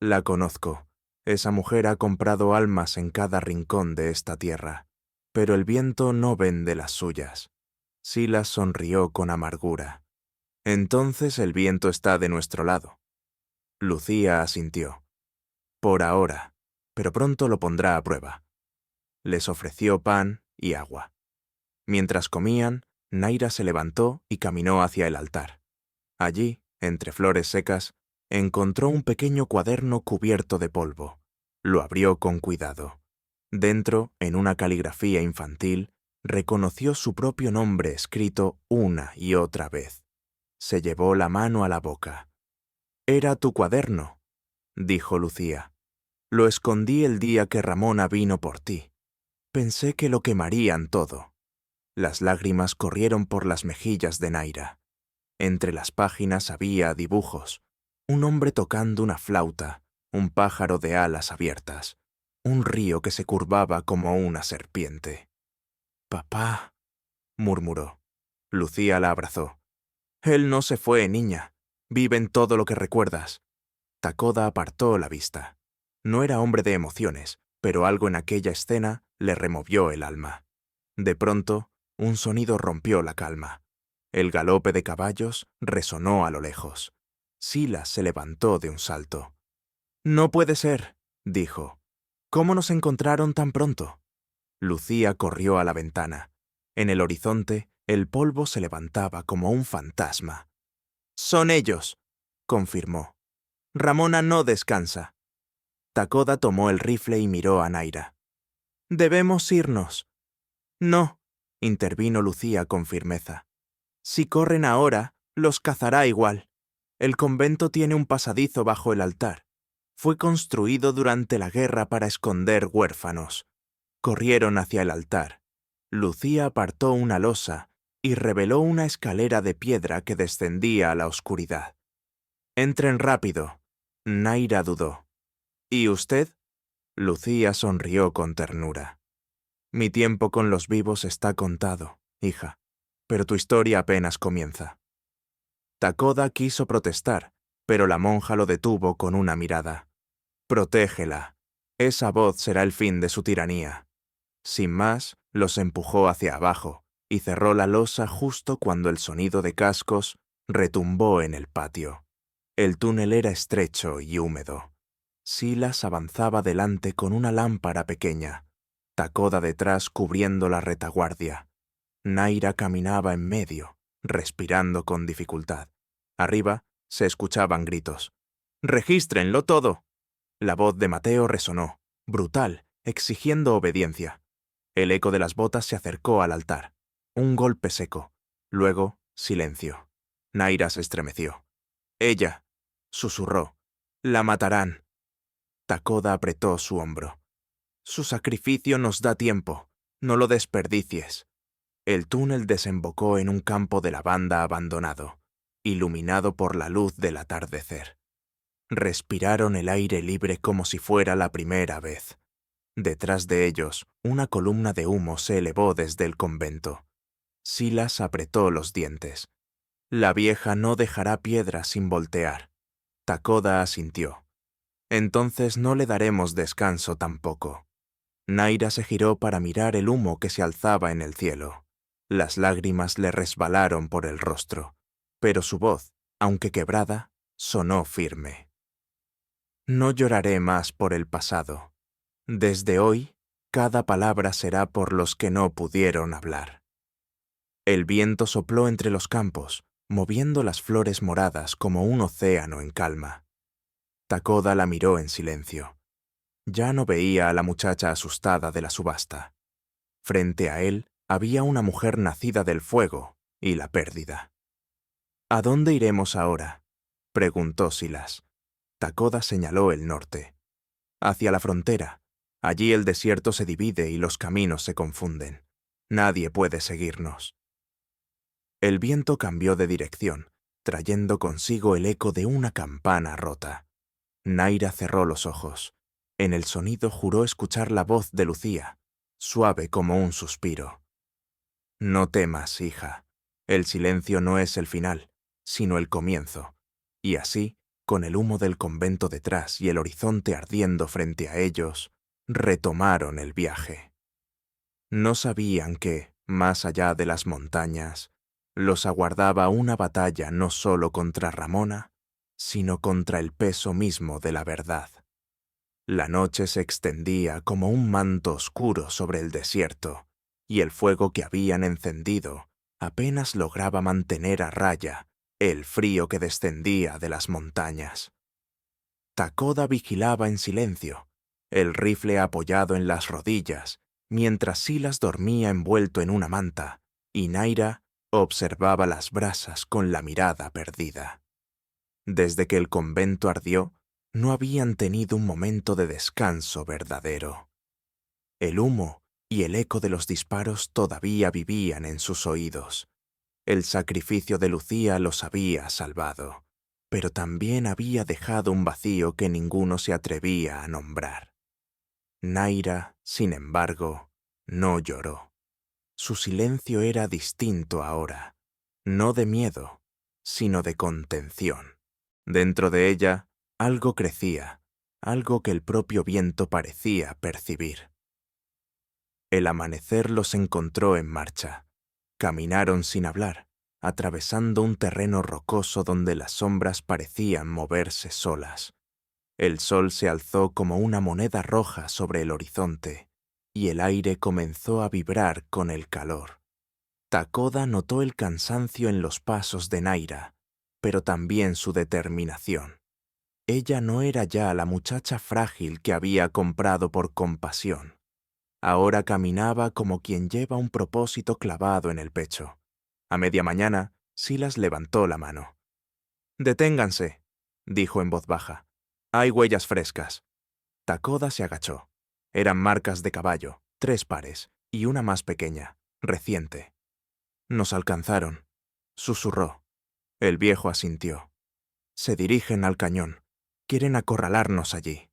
La conozco. Esa mujer ha comprado almas en cada rincón de esta tierra. Pero el viento no vende las suyas. Silas sonrió con amargura. Entonces el viento está de nuestro lado. Lucía asintió. Por ahora, pero pronto lo pondrá a prueba. Les ofreció pan y agua. Mientras comían, Naira se levantó y caminó hacia el altar. Allí, entre flores secas, encontró un pequeño cuaderno cubierto de polvo. Lo abrió con cuidado. Dentro, en una caligrafía infantil, reconoció su propio nombre escrito una y otra vez. Se llevó la mano a la boca. «Era tu cuaderno», dijo Lucía. «Lo escondí el día que Ramona vino por ti. Pensé que lo quemarían todo». Las lágrimas corrieron por las mejillas de Naira. Entre las páginas había dibujos. Un hombre tocando una flauta, un pájaro de alas abiertas, un río que se curvaba como una serpiente. «Papá», murmuró. Lucía la abrazó. «Él no se fue, niña. Vive en todo lo que recuerdas». Takoda apartó la vista. No era hombre de emociones, pero algo en aquella escena le removió el alma. De pronto, un sonido rompió la calma. El galope de caballos resonó a lo lejos. Silas se levantó de un salto. «No puede ser», dijo. «¿Cómo nos encontraron tan pronto?» Lucía corrió a la ventana. En el horizonte, el polvo se levantaba como un fantasma. «Son ellos», confirmó. «Ramona no descansa». Takoda tomó el rifle y miró a Naira. «Debemos irnos». «No», intervino Lucía con firmeza. «Si corren ahora, los cazará igual. El convento tiene un pasadizo bajo el altar. Fue construido durante la guerra para esconder huérfanos». Corrieron hacia el altar. Lucía apartó una losa y reveló una escalera de piedra que descendía a la oscuridad. «Entren rápido». Naira dudó. «¿Y usted?» Lucía sonrió con ternura. «Mi tiempo con los vivos está contado, hija, pero tu historia apenas comienza». Takoda quiso protestar, pero la monja lo detuvo con una mirada. «Protégela. Esa voz será el fin de su tiranía». Sin más, los empujó hacia abajo y cerró la losa justo cuando el sonido de cascos retumbó en el patio. El túnel era estrecho y húmedo. Silas avanzaba delante con una lámpara pequeña, Takoda detrás cubriendo la retaguardia. Naira caminaba en medio, respirando con dificultad. Arriba se escuchaban gritos. «¡Regístrenlo todo!». La voz de Mateo resonó, brutal, exigiendo obediencia. El eco de las botas se acercó al altar. Un golpe seco. Luego, silencio. Naira se estremeció. «Ella», susurró. «La matarán». Takoda apretó su hombro. «Su sacrificio nos da tiempo. No lo desperdicies». El túnel desembocó en un campo de lavanda abandonado, iluminado por la luz del atardecer. Respiraron el aire libre como si fuera la primera vez. Detrás de ellos, una columna de humo se elevó desde el convento. Silas apretó los dientes. «La vieja no dejará piedra sin voltear». Takoda asintió. «Entonces no le daremos descanso tampoco». Naira se giró para mirar el humo que se alzaba en el cielo. Las lágrimas le resbalaron por el rostro, pero su voz, aunque quebrada, sonó firme. «No lloraré más por el pasado. Desde hoy, cada palabra será por los que no pudieron hablar». El viento sopló entre los campos, moviendo las flores moradas como un océano en calma. Takoda la miró en silencio. Ya no veía a la muchacha asustada de la subasta. Frente a él había una mujer nacida del fuego y la pérdida. «¿A dónde iremos ahora?», preguntó Silas. Takoda señaló el norte. «Hacia la frontera. Allí el desierto se divide y los caminos se confunden. Nadie puede seguirnos». El viento cambió de dirección, trayendo consigo el eco de una campana rota. Naira cerró los ojos. En el sonido juró escuchar la voz de Lucía, suave como un suspiro. «No temas, hija. El silencio no es el final, sino el comienzo. Y así, con el humo del convento detrás y el horizonte ardiendo frente a ellos, retomaron el viaje. No sabían que, más allá de las montañas, los aguardaba una batalla no solo contra Ramona, sino contra el peso mismo de la verdad. La noche se extendía como un manto oscuro sobre el desierto, y el fuego que habían encendido apenas lograba mantener a raya el frío que descendía de las montañas. Takoda vigilaba en silencio, el rifle apoyado en las rodillas, mientras Silas dormía envuelto en una manta, y Naira observaba las brasas con la mirada perdida. Desde que el convento ardió, no habían tenido un momento de descanso verdadero. El humo y el eco de los disparos todavía vivían en sus oídos. El sacrificio de Lucía los había salvado, pero también había dejado un vacío que ninguno se atrevía a nombrar. Naira, sin embargo, no lloró. Su silencio era distinto ahora, no de miedo, sino de contención. Dentro de ella, algo crecía, algo que el propio viento parecía percibir. El amanecer los encontró en marcha. Caminaron sin hablar, atravesando un terreno rocoso donde las sombras parecían moverse solas. El sol se alzó como una moneda roja sobre el horizonte, y el aire comenzó a vibrar con el calor. Takoda notó el cansancio en los pasos de Naira, pero también su determinación. Ella no era ya la muchacha frágil que había comprado por compasión. Ahora caminaba como quien lleva un propósito clavado en el pecho. A media mañana, Silas levantó la mano. «Deténganse», dijo en voz baja. «Hay huellas frescas». Takoda se agachó. Eran marcas de caballo, 3 pares, y una más pequeña, reciente. «Nos alcanzaron», susurró. El viejo asintió. «Se dirigen al cañón. Quieren acorralarnos allí».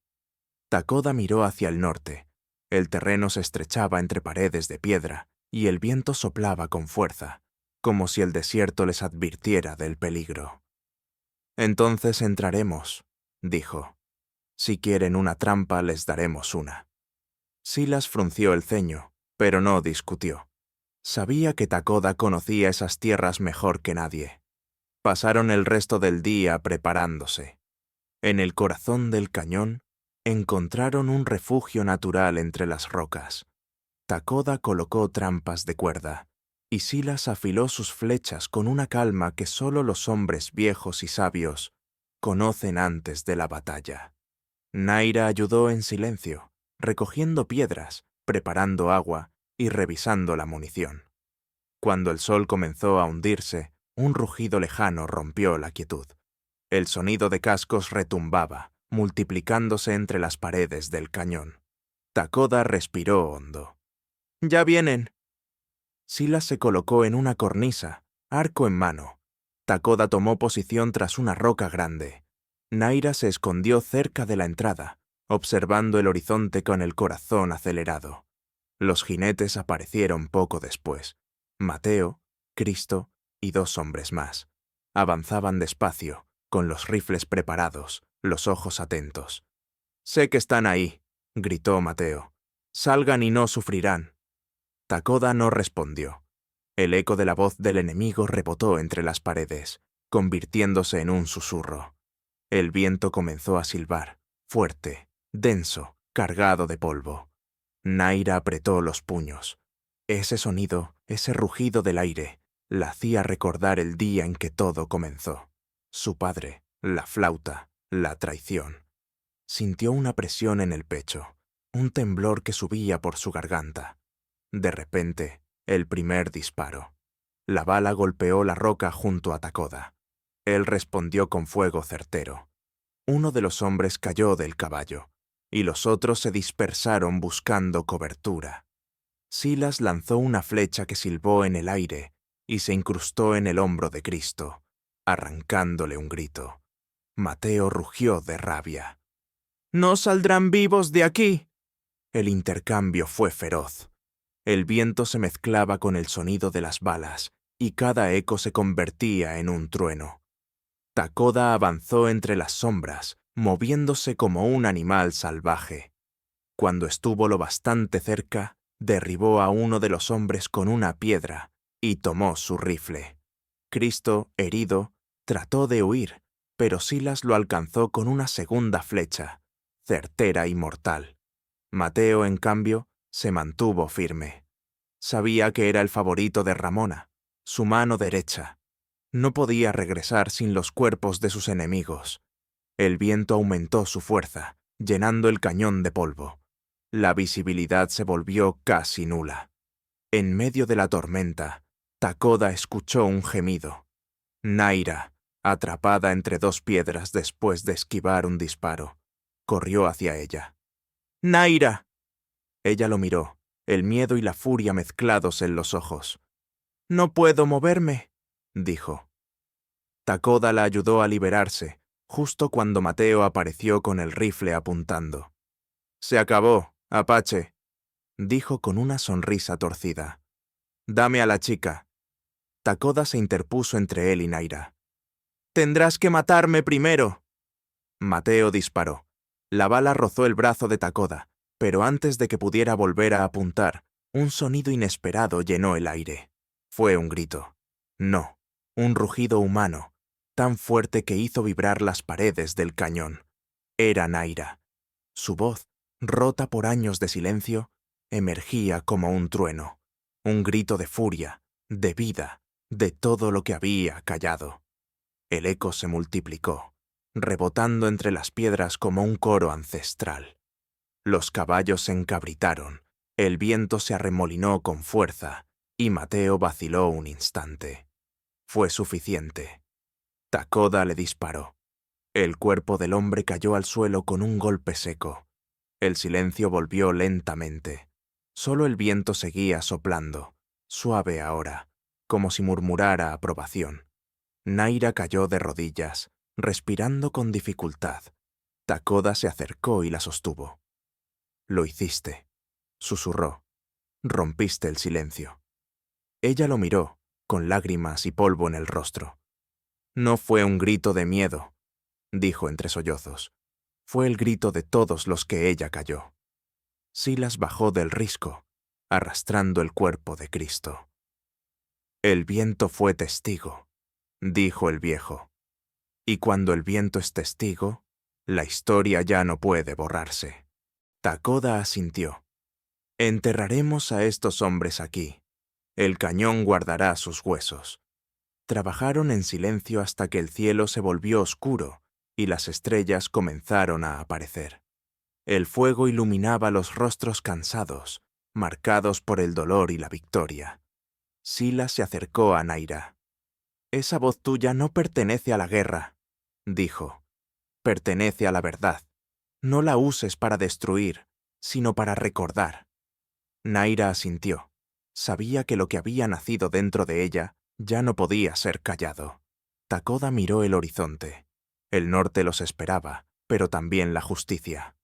Takoda miró hacia el norte. El terreno se estrechaba entre paredes de piedra, y el viento soplaba con fuerza, como si el desierto les advirtiera del peligro. «Entonces entraremos», dijo. «Si quieren una trampa, les daremos una». Silas frunció el ceño, pero no discutió. Sabía que Takoda conocía esas tierras mejor que nadie. Pasaron el resto del día preparándose. En el corazón del cañón, encontraron un refugio natural entre las rocas. Takoda colocó trampas de cuerda, y Silas afiló sus flechas con una calma que solo los hombres viejos y sabios conocen antes de la batalla. Naira ayudó en silencio, recogiendo piedras, preparando agua y revisando la munición. Cuando el sol comenzó a hundirse, un rugido lejano rompió la quietud. El sonido de cascos retumbaba, multiplicándose entre las paredes del cañón. Takoda respiró hondo. «¡Ya vienen!». Silas se colocó en una cornisa, arco en mano. Takoda tomó posición tras una roca grande. Naira se escondió cerca de la entrada, observando el horizonte con el corazón acelerado. Los jinetes aparecieron poco después. Mateo, Cristo y 2 hombres más. Avanzaban despacio, con los rifles preparados, los ojos atentos. «Sé que están ahí», gritó Mateo. «Salgan y no sufrirán». Takoda no respondió. El eco de la voz del enemigo rebotó entre las paredes, convirtiéndose en un susurro. El viento comenzó a silbar, fuerte, denso, cargado de polvo. Naira apretó los puños. Ese sonido, ese rugido del aire, la hacía recordar el día en que todo comenzó. Su padre, la flauta, la traición. Sintió una presión en el pecho, un temblor que subía por su garganta. De repente, el primer disparo. La bala golpeó la roca junto a Takoda. Él respondió con fuego certero. Uno de los hombres cayó del caballo, y los otros se dispersaron buscando cobertura. Silas lanzó una flecha que silbó en el aire y se incrustó en el hombro de Cristo, arrancándole un grito. Mateo rugió de rabia. «¡No saldrán vivos de aquí!». El intercambio fue feroz. El viento se mezclaba con el sonido de las balas, y cada eco se convertía en un trueno. Takoda avanzó entre las sombras, moviéndose como un animal salvaje. Cuando estuvo lo bastante cerca, derribó a uno de los hombres con una piedra y tomó su rifle. Cristo, herido, trató de huir, pero Silas lo alcanzó con una segunda flecha, certera y mortal. Mateo, en cambio, se mantuvo firme. Sabía que era el favorito de Ramona, su mano derecha. No podía regresar sin los cuerpos de sus enemigos. El viento aumentó su fuerza, llenando el cañón de polvo. La visibilidad se volvió casi nula. En medio de la tormenta, Takoda escuchó un gemido. Naira, atrapada entre dos piedras después de esquivar un disparo, corrió hacia ella. ¡Naira! Ella lo miró, el miedo y la furia mezclados en los ojos. «No puedo moverme», dijo. Takoda la ayudó a liberarse, justo cuando Mateo apareció con el rifle apuntando. «Se acabó, Apache», dijo con una sonrisa torcida. «Dame a la chica». Takoda se interpuso entre él y Naira. «Tendrás que matarme primero». Mateo disparó. La bala rozó el brazo de Takoda, pero antes de que pudiera volver a apuntar, un sonido inesperado llenó el aire. Fue un grito. No, un rugido humano, tan fuerte que hizo vibrar las paredes del cañón. Era Naira. Su voz, rota por años de silencio, emergía como un trueno, un grito de furia, de vida, de todo lo que había callado. El eco se multiplicó, rebotando entre las piedras como un coro ancestral. Los caballos se encabritaron, el viento se arremolinó con fuerza, y Mateo vaciló un instante. Fue suficiente. Takoda le disparó. El cuerpo del hombre cayó al suelo con un golpe seco. El silencio volvió lentamente. Solo el viento seguía soplando, suave ahora, como si murmurara aprobación. Naira cayó de rodillas, respirando con dificultad. Takoda se acercó y la sostuvo. «Lo hiciste», susurró. «Rompiste el silencio». Ella lo miró, con lágrimas y polvo en el rostro. «No fue un grito de miedo», dijo entre sollozos. «Fue el grito de todos los que ella calló». Silas bajó del risco, arrastrando el cuerpo de Cristo. «El viento fue testigo», dijo el viejo. «Y cuando el viento es testigo, la historia ya no puede borrarse». Takoda asintió. «Enterraremos a estos hombres aquí. El cañón guardará sus huesos». Trabajaron en silencio hasta que el cielo se volvió oscuro y las estrellas comenzaron a aparecer. El fuego iluminaba los rostros cansados, marcados por el dolor y la victoria. Silas se acercó a Naira. «Esa voz tuya no pertenece a la guerra», dijo. «Pertenece a la verdad. No la uses para destruir, sino para recordar». Naira asintió. Sabía que lo que había nacido dentro de ella ya no podía ser callado. Takoda miró el horizonte. El norte los esperaba, pero también la justicia.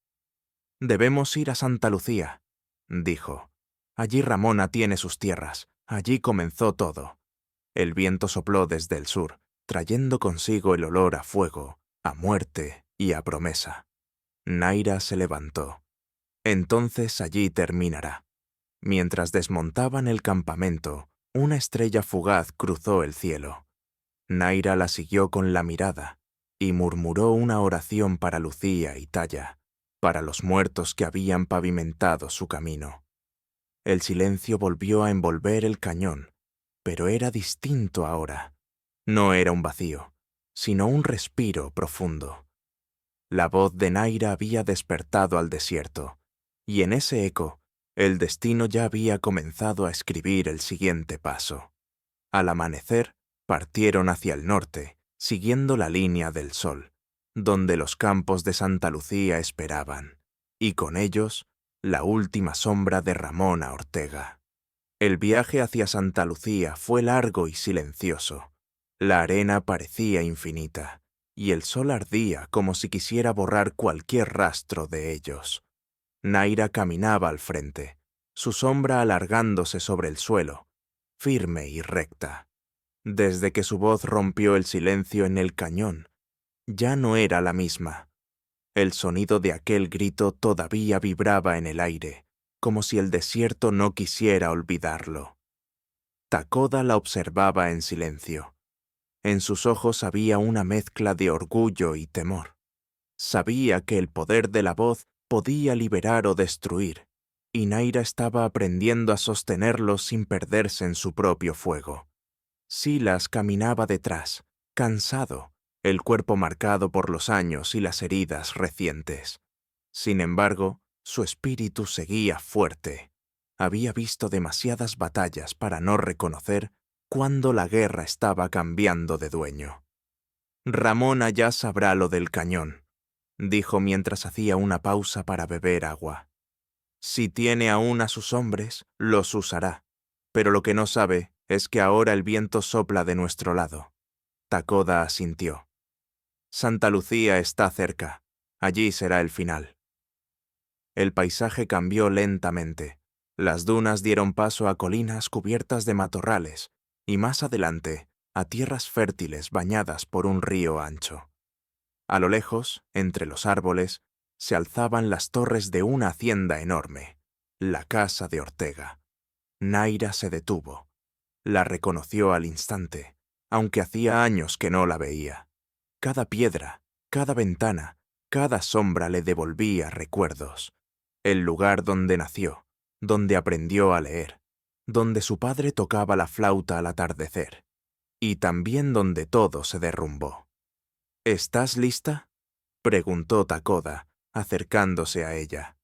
«Debemos ir a Santa Lucía», dijo. «Allí Ramona tiene sus tierras, allí comenzó todo». El viento sopló desde el sur, trayendo consigo el olor a fuego, a muerte y a promesa. Naira se levantó. «Entonces allí terminará». Mientras desmontaban el campamento, una estrella fugaz cruzó el cielo. Naira la siguió con la mirada y murmuró una oración para Lucía y Talla, para los muertos que habían pavimentado su camino. El silencio volvió a envolver el cañón, pero era distinto ahora. No era un vacío, sino un respiro profundo. La voz de Naira había despertado al desierto, y en ese eco, el destino ya había comenzado a escribir el siguiente paso. Al amanecer, partieron hacia el norte, siguiendo la línea del sol, donde los campos de Santa Lucía esperaban, y con ellos, la última sombra de Ramona Ortega. El viaje hacia Santa Lucía fue largo y silencioso. La arena parecía infinita, y el sol ardía como si quisiera borrar cualquier rastro de ellos. Naira caminaba al frente, su sombra alargándose sobre el suelo, firme y recta. Desde que su voz rompió el silencio en el cañón, ya no era la misma. El sonido de aquel grito todavía vibraba en el aire, como si el desierto no quisiera olvidarlo. Takoda la observaba en silencio. En sus ojos había una mezcla de orgullo y temor. Sabía que el poder de la voz podía liberar o destruir, y Naira estaba aprendiendo a sostenerlo sin perderse en su propio fuego. Silas caminaba detrás, cansado, el cuerpo marcado por los años y las heridas recientes. Sin embargo, su espíritu seguía fuerte. Había visto demasiadas batallas para no reconocer cuándo la guerra estaba cambiando de dueño. Ramona ya sabrá lo del cañón, dijo mientras hacía una pausa para beber agua. Si tiene aún a sus hombres, los usará, pero lo que no sabe es que ahora el viento sopla de nuestro lado. Takoda asintió. Santa Lucía está cerca. Allí será el final. El paisaje cambió lentamente. Las dunas dieron paso a colinas cubiertas de matorrales y más adelante a tierras fértiles bañadas por un río ancho. A lo lejos, entre los árboles, se alzaban las torres de una hacienda enorme, la casa de Ortega. Naira se detuvo. La reconoció al instante, aunque hacía años que no la veía. Cada piedra, cada ventana, cada sombra le devolvía recuerdos. El lugar donde nació, donde aprendió a leer, donde su padre tocaba la flauta al atardecer, y también donde todo se derrumbó. ¿Estás lista?, preguntó Takoda, acercándose a ella.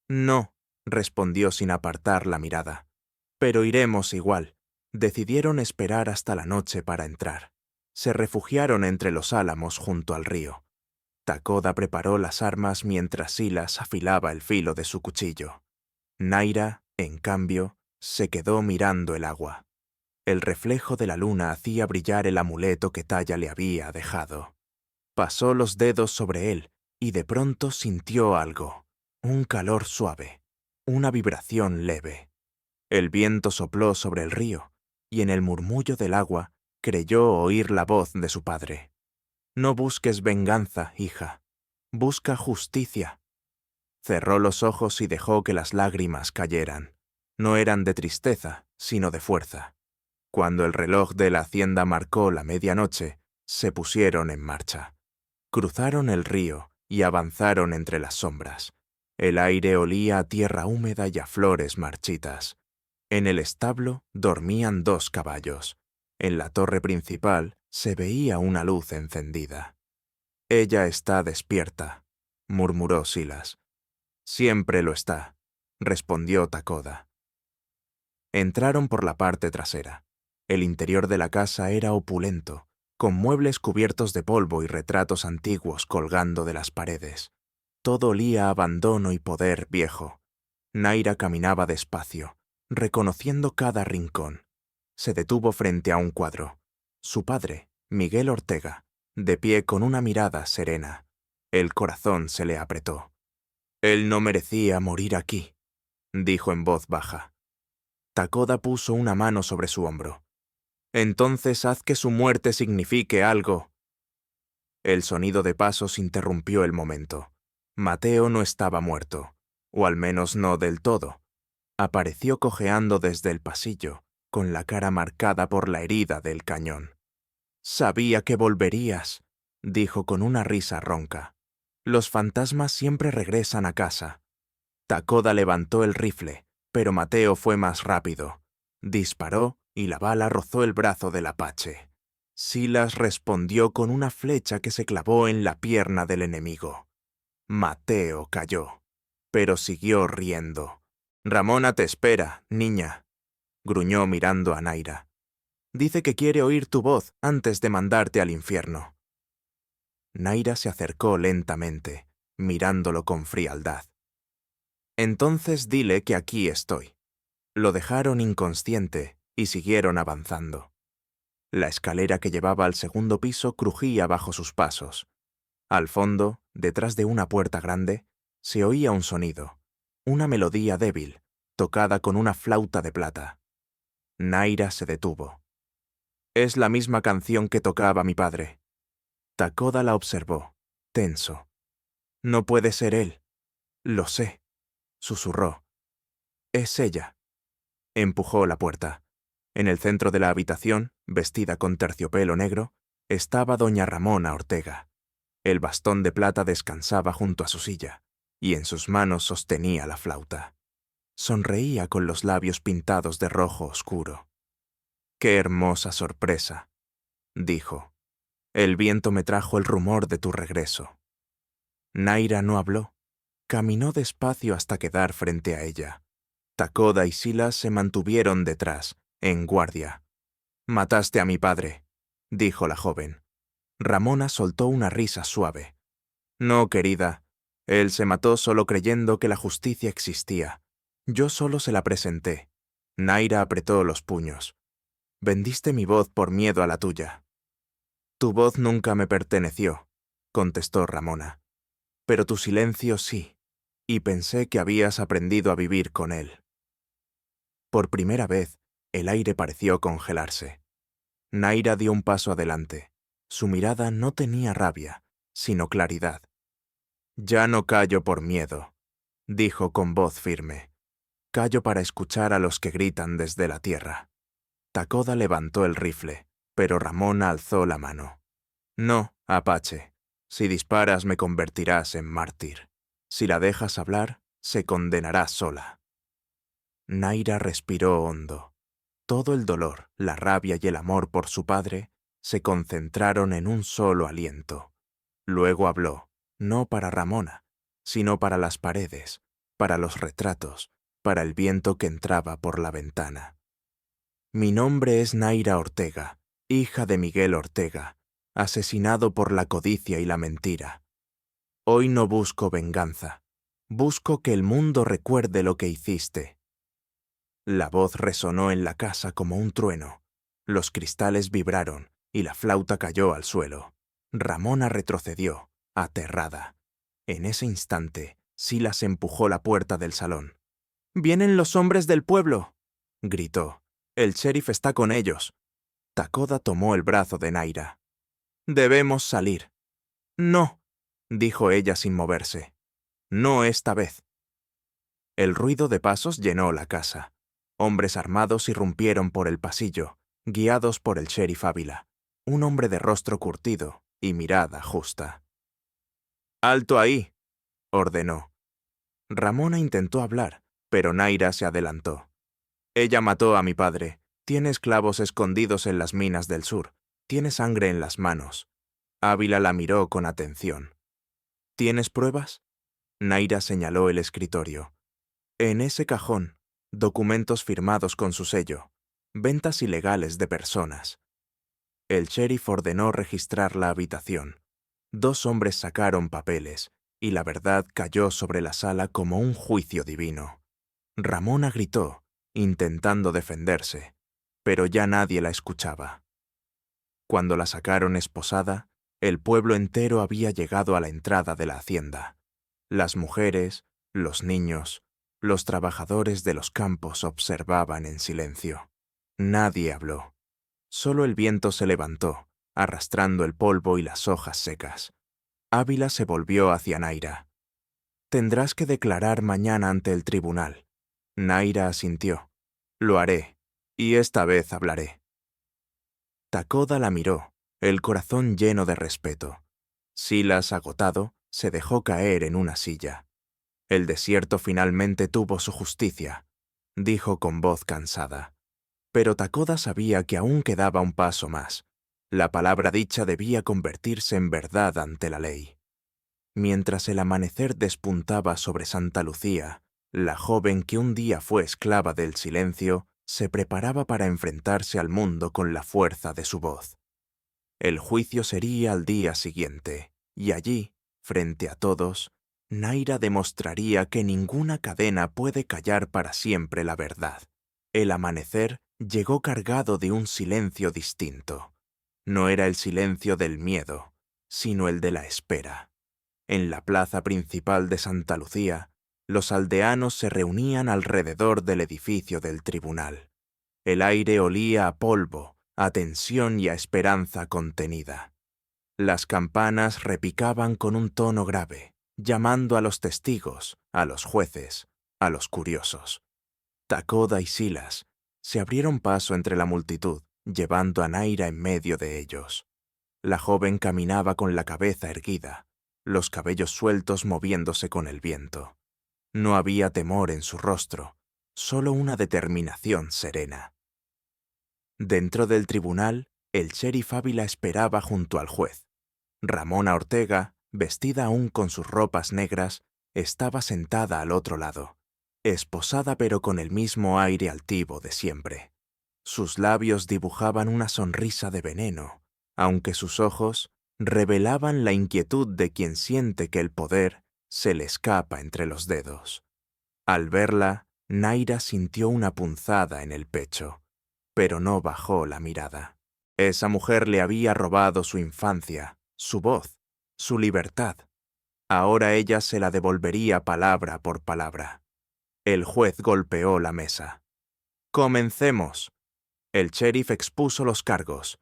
No, respondió sin apartar la mirada. Pero iremos igual. Decidieron esperar hasta la noche para entrar. Se refugiaron entre los álamos junto al río. Takoda preparó las armas mientras Silas afilaba el filo de su cuchillo. Naira, en cambio, se quedó mirando el agua. El reflejo de la luna hacía brillar el amuleto que Taya le había dejado. Pasó los dedos sobre él y de pronto sintió algo, un calor suave, una vibración leve. El viento sopló sobre el río y en el murmullo del agua creyó oír la voz de su padre. No busques venganza, hija. Busca justicia. Cerró los ojos y dejó que las lágrimas cayeran. No eran de tristeza, sino de fuerza. Cuando el reloj de la hacienda marcó la medianoche, se pusieron en marcha. Cruzaron el río y avanzaron entre las sombras. El aire olía a tierra húmeda y a flores marchitas. En el establo dormían 2 caballos. En la torre principal se veía una luz encendida. «Ella está despierta», murmuró Silas. «Siempre lo está», respondió Takoda. Entraron por la parte trasera. El interior de la casa era opulento, con muebles cubiertos de polvo y retratos antiguos colgando de las paredes. Todo olía a abandono y poder viejo. Naira caminaba despacio, reconociendo cada rincón. Se detuvo frente a un cuadro. Su padre, Miguel Ortega, de pie con una mirada serena. El corazón se le apretó. «Él no merecía morir aquí», dijo en voz baja. Takoda puso una mano sobre su hombro. «Entonces haz que su muerte signifique algo». El sonido de pasos interrumpió el momento. Mateo no estaba muerto, o al menos no del todo. Apareció cojeando desde el pasillo, con la cara marcada por la herida del cañón. «Sabía que volverías», dijo con una risa ronca. «Los fantasmas siempre regresan a casa». Takoda levantó el rifle, pero Mateo fue más rápido. Disparó y la bala rozó el brazo del apache. Silas respondió con una flecha que se clavó en la pierna del enemigo. Mateo cayó, pero siguió riendo. «Ramona te espera, niña», gruñó mirando a Naira. «Dice que quiere oír tu voz antes de mandarte al infierno». Naira se acercó lentamente, mirándolo con frialdad. «Entonces dile que aquí estoy». Lo dejaron inconsciente y siguieron avanzando. La escalera que llevaba al segundo piso crujía bajo sus pasos. Al fondo, detrás de una puerta grande, se oía un sonido, una melodía débil, tocada con una flauta de plata. Naira se detuvo. Es la misma canción que tocaba mi padre. Takoda la observó, tenso. No puede ser él. Lo sé, susurró. Es ella. Empujó la puerta. En el centro de la habitación, vestida con terciopelo negro, estaba doña Ramona Ortega. El bastón de plata descansaba junto a su silla, y en sus manos sostenía la flauta. Sonreía con los labios pintados de rojo oscuro. «Qué hermosa sorpresa», dijo. «El viento me trajo el rumor de tu regreso». Naira no habló. Caminó despacio hasta quedar frente a ella. Takoda y Silas se mantuvieron detrás, en guardia. «Mataste a mi padre», dijo la joven. Ramona soltó una risa suave. «No, querida. Él se mató solo creyendo que la justicia existía. Yo solo se la presenté». Naira apretó los puños. «Vendiste mi voz por miedo a la tuya». «Tu voz nunca me perteneció», contestó Ramona. «Pero tu silencio sí, y pensé que habías aprendido a vivir con él». Por primera vez, el aire pareció congelarse. Naira dio un paso adelante. Su mirada no tenía rabia, sino claridad. «Ya no callo por miedo», dijo con voz firme. «Callo para escuchar a los que gritan desde la tierra». Takoda levantó el rifle, pero Ramona alzó la mano. «No, Apache. Si disparas me convertirás en mártir. Si la dejas hablar, se condenará sola». Naira respiró hondo. Todo el dolor, la rabia y el amor por su padre se concentraron en un solo aliento. Luego habló, no para Ramona, sino para las paredes, para los retratos, para el viento que entraba por la ventana. «Mi nombre es Naira Ortega, hija de Miguel Ortega, asesinado por la codicia y la mentira. Hoy no busco venganza, busco que el mundo recuerde lo que hiciste». La voz resonó en la casa como un trueno. Los cristales vibraron y la flauta cayó al suelo. Ramona retrocedió, aterrada. En ese instante, Silas empujó la puerta del salón. «¡Vienen los hombres del pueblo!», gritó. «El sheriff está con ellos». Takoda tomó el brazo de Naira. «Debemos salir». «No», dijo ella sin moverse. «No esta vez». El ruido de pasos llenó la casa. Hombres armados irrumpieron por el pasillo, guiados por el sheriff Ávila, un hombre de rostro curtido y mirada justa. «¡Alto ahí!», ordenó. Ramona intentó hablar, pero Naira se adelantó. «Ella mató a mi padre. Tiene esclavos escondidos en las minas del sur. Tiene sangre en las manos». Ávila la miró con atención. «¿Tienes pruebas?». Naira señaló el escritorio. «En ese cajón, documentos firmados con su sello. Ventas ilegales de personas». El sheriff ordenó registrar la habitación. 2 hombres sacaron papeles, y la verdad cayó sobre la sala como un juicio divino. Ramona gritó, intentando defenderse, pero ya nadie la escuchaba. Cuando la sacaron esposada, el pueblo entero había llegado a la entrada de la hacienda. Las mujeres, los niños, los trabajadores de los campos observaban en silencio. Nadie habló. Solo el viento se levantó, arrastrando el polvo y las hojas secas. Ávila se volvió hacia Naira. «Tendrás que declarar mañana ante el tribunal». Naira asintió. «Lo haré, y esta vez hablaré». Takoda la miró, el corazón lleno de respeto. Silas, agotado, se dejó caer en una silla. «El desierto finalmente tuvo su justicia», dijo con voz cansada. Pero Takoda sabía que aún quedaba un paso más. La palabra dicha debía convertirse en verdad ante la ley. Mientras el amanecer despuntaba sobre Santa Lucía, la joven que un día fue esclava del silencio se preparaba para enfrentarse al mundo con la fuerza de su voz. El juicio sería al día siguiente, y allí, frente a todos, Naira demostraría que ninguna cadena puede callar para siempre la verdad. El amanecer llegó cargado de un silencio distinto. No era el silencio del miedo, sino el de la espera. En la plaza principal de Santa Lucía, los aldeanos se reunían alrededor del edificio del tribunal. El aire olía a polvo, a tensión y a esperanza contenida. Las campanas repicaban con un tono grave, llamando a los testigos, a los jueces, a los curiosos. Takoda y Silas se abrieron paso entre la multitud, llevando a Naira en medio de ellos. La joven caminaba con la cabeza erguida, los cabellos sueltos moviéndose con el viento. No había temor en su rostro, solo una determinación serena. Dentro del tribunal, el sheriff Ávila esperaba junto al juez. Ramona Ortega, vestida aún con sus ropas negras, estaba sentada al otro lado, esposada pero con el mismo aire altivo de siempre. Sus labios dibujaban una sonrisa de veneno, aunque sus ojos revelaban la inquietud de quien siente que el poder se le escapa entre los dedos. Al verla, Naira sintió una punzada en el pecho, pero no bajó la mirada. Esa mujer le había robado su infancia, su voz, su libertad. Ahora ella se la devolvería palabra por palabra. El juez golpeó la mesa. «Comencemos». El sheriff expuso los cargos: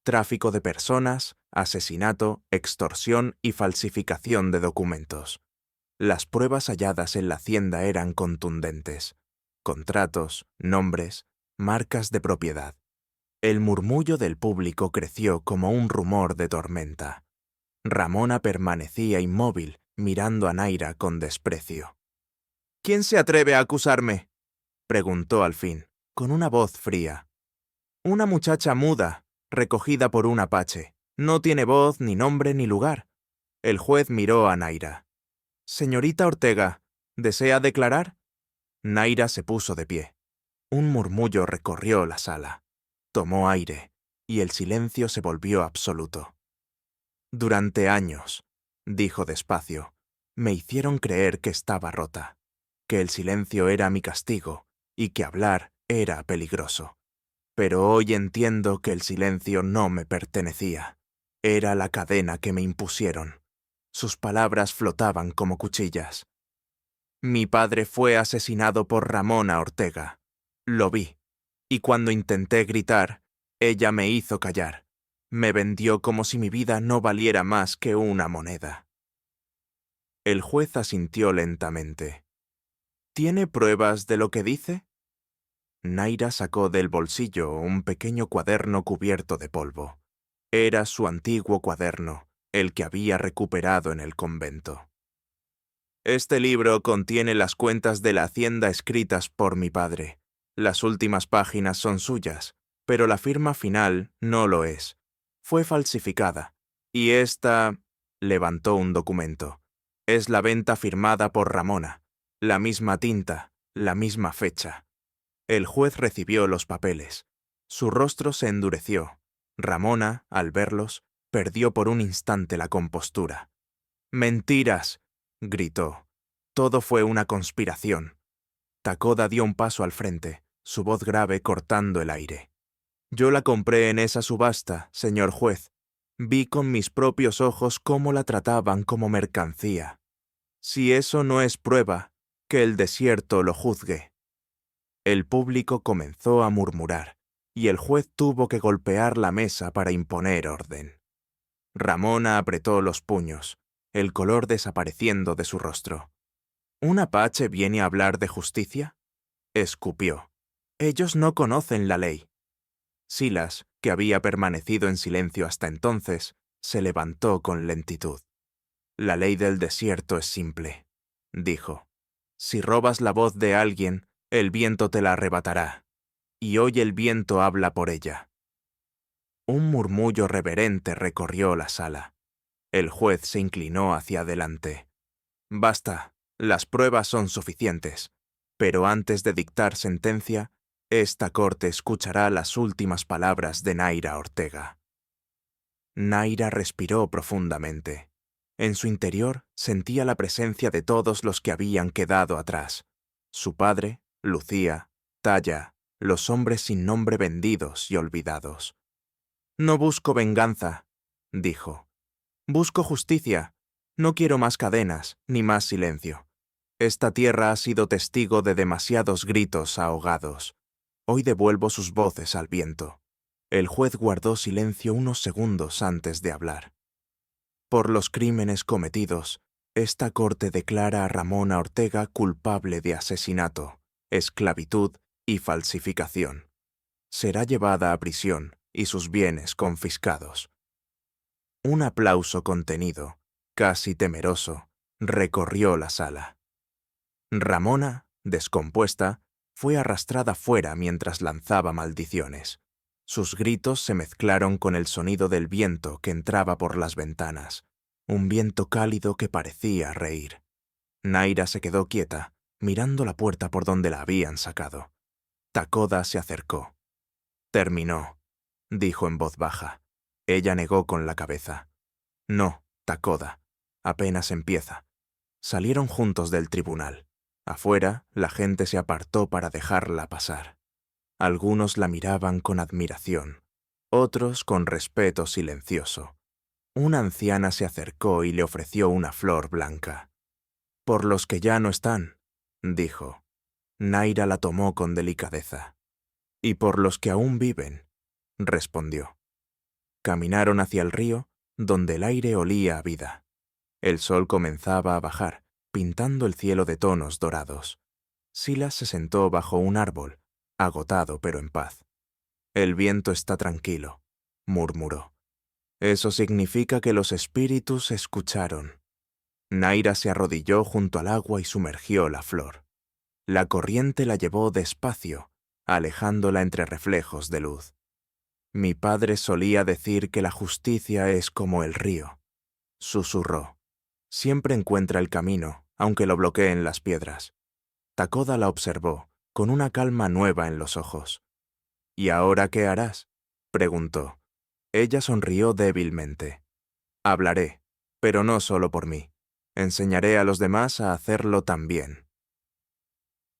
tráfico de personas, asesinato, extorsión y falsificación de documentos. Las pruebas halladas en la hacienda eran contundentes: contratos, nombres, marcas de propiedad. El murmullo del público creció como un rumor de tormenta. Ramona permanecía inmóvil, mirando a Naira con desprecio. «¿Quién se atreve a acusarme?», preguntó al fin, con una voz fría. «Una muchacha muda, recogida por un apache. No tiene voz, ni nombre, ni lugar». El juez miró a Naira. «Señorita Ortega, ¿desea declarar?». Naira se puso de pie. Un murmullo recorrió la sala. Tomó aire, y el silencio se volvió absoluto. «Durante años», dijo despacio, «me hicieron creer que estaba rota, que el silencio era mi castigo y que hablar era peligroso. Pero hoy entiendo que el silencio no me pertenecía. Era la cadena que me impusieron». Sus palabras flotaban como cuchillas. «Mi padre fue asesinado por Ramona Ortega. Lo vi. Y cuando intenté gritar, ella me hizo callar. Me vendió como si mi vida no valiera más que una moneda». El juez asintió lentamente. «¿Tiene pruebas de lo que dice?». Naira sacó del bolsillo un pequeño cuaderno cubierto de polvo. Era su antiguo cuaderno, el que había recuperado en el convento. «Este libro contiene las cuentas de la hacienda escritas por mi padre. Las últimas páginas son suyas, pero la firma final no lo es. Fue falsificada. Y esta…» levantó un documento. «Es la venta firmada por Ramona. La misma tinta, la misma fecha». El juez recibió los papeles. Su rostro se endureció. Ramona, al verlos, perdió por un instante la compostura. «¡Mentiras!», gritó. «Todo fue una conspiración». Takoda dio un paso al frente, su voz grave cortando el aire. «Yo la compré en esa subasta, señor juez. Vi con mis propios ojos cómo la trataban como mercancía. Si eso no es prueba, que el desierto lo juzgue». El público comenzó a murmurar, y el juez tuvo que golpear la mesa para imponer orden. Ramona apretó los puños, el color desapareciendo de su rostro. «¿Un apache viene a hablar de justicia?», escupió. «Ellos no conocen la ley». Silas, que había permanecido en silencio hasta entonces, se levantó con lentitud. «La ley del desierto es simple», dijo. «Si robas la voz de alguien, el viento te la arrebatará. Y hoy el viento habla por ella». Un murmullo reverente recorrió la sala. El juez se inclinó hacia adelante. «Basta, las pruebas son suficientes. Pero antes de dictar sentencia, esta corte escuchará las últimas palabras de Naira Ortega». Naira respiró profundamente. En su interior sentía la presencia de todos los que habían quedado atrás. Su padre, Lucía, Taya, los hombres sin nombre vendidos y olvidados. «No busco venganza», dijo. «Busco justicia. No quiero más cadenas, ni más silencio. Esta tierra ha sido testigo de demasiados gritos ahogados. Hoy devuelvo sus voces al viento. El juez guardó silencio unos segundos antes de hablar. Por los crímenes cometidos, esta corte declara a Ramona Ortega culpable de asesinato, esclavitud y falsificación. Será llevada a prisión y sus bienes confiscados. Un aplauso contenido, casi temeroso, recorrió la sala. Ramona, descompuesta, fue arrastrada fuera mientras lanzaba maldiciones. Sus gritos se mezclaron con el sonido del viento que entraba por las ventanas, un viento cálido que parecía reír. Naira se quedó quieta, mirando la puerta por donde la habían sacado. Takoda se acercó. «Terminó», dijo en voz baja. Ella negó con la cabeza. «No, Takoda, apenas empieza». Salieron juntos del tribunal. Afuera, la gente se apartó para dejarla pasar. Algunos la miraban con admiración, otros con respeto silencioso. Una anciana se acercó y le ofreció una flor blanca. «Por los que ya no están», dijo. Naira la tomó con delicadeza. «Y por los que aún viven», respondió. Caminaron hacia el río, donde el aire olía a vida. El sol comenzaba a bajar, pintando el cielo de tonos dorados. Silas se sentó bajo un árbol, agotado pero en paz. «El viento está tranquilo», murmuró. «Eso significa que los espíritus escucharon». Naira se arrodilló junto al agua y sumergió la flor. La corriente la llevó despacio, alejándola entre reflejos de luz. «Mi padre solía decir que la justicia es como el río», susurró. «Siempre encuentra el camino, aunque lo bloqueen las piedras». Takoda la observó, con una calma nueva en los ojos. «¿Y ahora qué harás?», preguntó. Ella sonrió débilmente. «Hablaré, pero no solo por mí. Enseñaré a los demás a hacerlo también».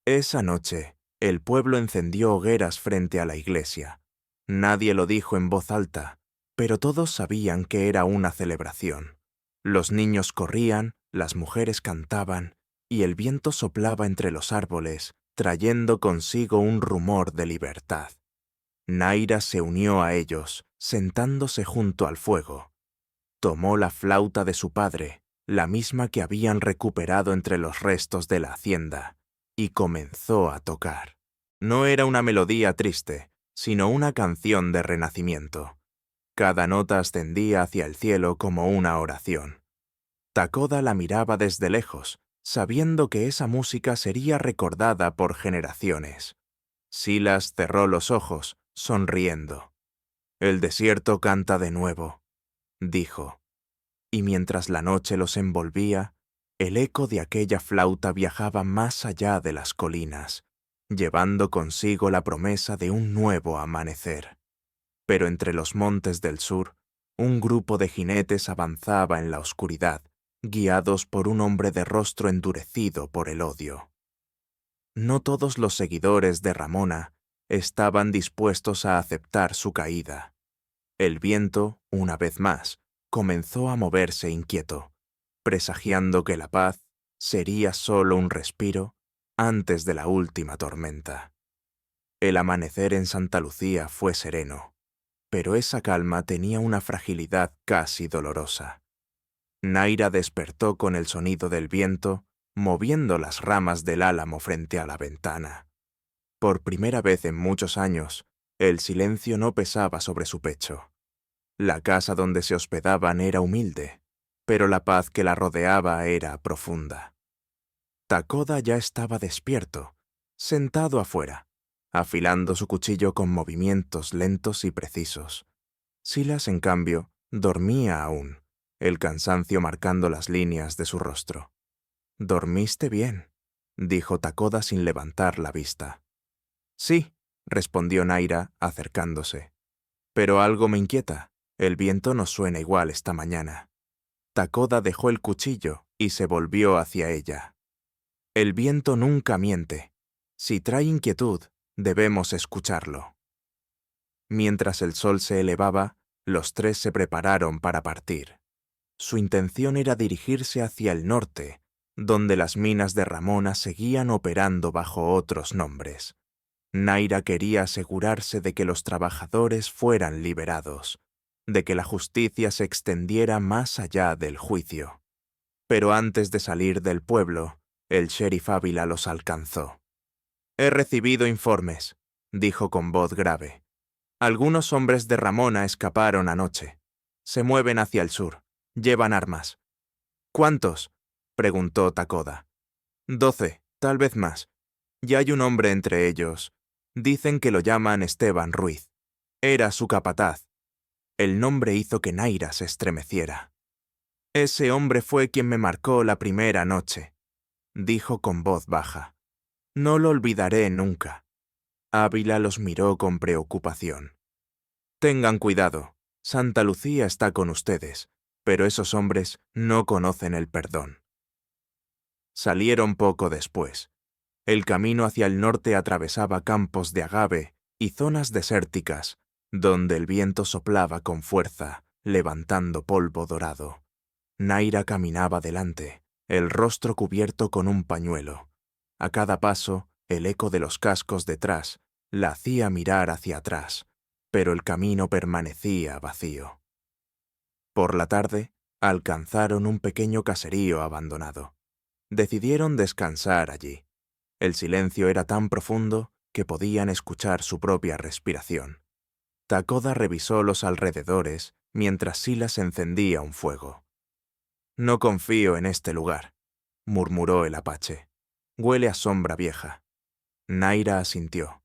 Esa noche, el pueblo encendió hogueras frente a la iglesia. Nadie lo dijo en voz alta, pero todos sabían que era una celebración. Los niños corrían, las mujeres cantaban, y el viento soplaba entre los árboles, trayendo consigo un rumor de libertad. Naira se unió a ellos, sentándose junto al fuego. Tomó la flauta de su padre, la misma que habían recuperado entre los restos de la hacienda, y comenzó a tocar. No era una melodía triste, sino una canción de renacimiento. Cada nota ascendía hacia el cielo como una oración. Takoda la miraba desde lejos, sabiendo que esa música sería recordada por generaciones. Silas cerró los ojos, sonriendo. «El desierto canta de nuevo», dijo. Y mientras la noche los envolvía, el eco de aquella flauta viajaba más allá de las colinas, llevando consigo la promesa de un nuevo amanecer. Pero entre los montes del sur, un grupo de jinetes avanzaba en la oscuridad, guiados por un hombre de rostro endurecido por el odio. No todos los seguidores de Ramona estaban dispuestos a aceptar su caída. El viento, una vez más, comenzó a moverse inquieto, presagiando que la paz sería solo un respiro antes de la última tormenta. El amanecer en Santa Lucía fue sereno, pero esa calma tenía una fragilidad casi dolorosa. Naira despertó con el sonido del viento, moviendo las ramas del álamo frente a la ventana. Por primera vez en muchos años, el silencio no pesaba sobre su pecho. La casa donde se hospedaban era humilde, pero la paz que la rodeaba era profunda. Takoda ya estaba despierto, sentado afuera, afilando su cuchillo con movimientos lentos y precisos. Silas, en cambio, dormía aún, el cansancio marcando las líneas de su rostro. «¿Dormiste bien?», dijo Takoda sin levantar la vista. «Sí», respondió Naira, acercándose. «Pero algo me inquieta. El viento no suena igual esta mañana». Takoda dejó el cuchillo y se volvió hacia ella. «El viento nunca miente. Si trae inquietud, debemos escucharlo». Mientras el sol se elevaba, los tres se prepararon para partir. Su intención era dirigirse hacia el norte, donde las minas de Ramona seguían operando bajo otros nombres. Naira quería asegurarse de que los trabajadores fueran liberados, de que la justicia se extendiera más allá del juicio. Pero antes de salir del pueblo, el sheriff Ávila los alcanzó. «He recibido informes», dijo con voz grave. «Algunos hombres de Ramona escaparon anoche. Se mueven hacia el sur. Llevan armas». «¿Cuántos?», preguntó Takoda. 12, tal vez más. Y hay un hombre entre ellos. Dicen que lo llaman Esteban Ruiz. Era su capataz». El nombre hizo que Naira se estremeciera. «Ese hombre fue quien me marcó la primera noche», dijo con voz baja. «No lo olvidaré nunca». Ávila los miró con preocupación. «Tengan cuidado. Santa Lucía está con ustedes, pero esos hombres no conocen el perdón». Salieron poco después. El camino hacia el norte atravesaba campos de agave y zonas desérticas, donde el viento soplaba con fuerza, levantando polvo dorado. Naira caminaba delante, el rostro cubierto con un pañuelo. A cada paso, el eco de los cascos detrás la hacía mirar hacia atrás, pero el camino permanecía vacío. Por la tarde, alcanzaron un pequeño caserío abandonado. Decidieron descansar allí. El silencio era tan profundo que podían escuchar su propia respiración. Takoda revisó los alrededores mientras Silas encendía un fuego. «No confío en este lugar», murmuró el apache. «Huele a sombra vieja». Naira asintió.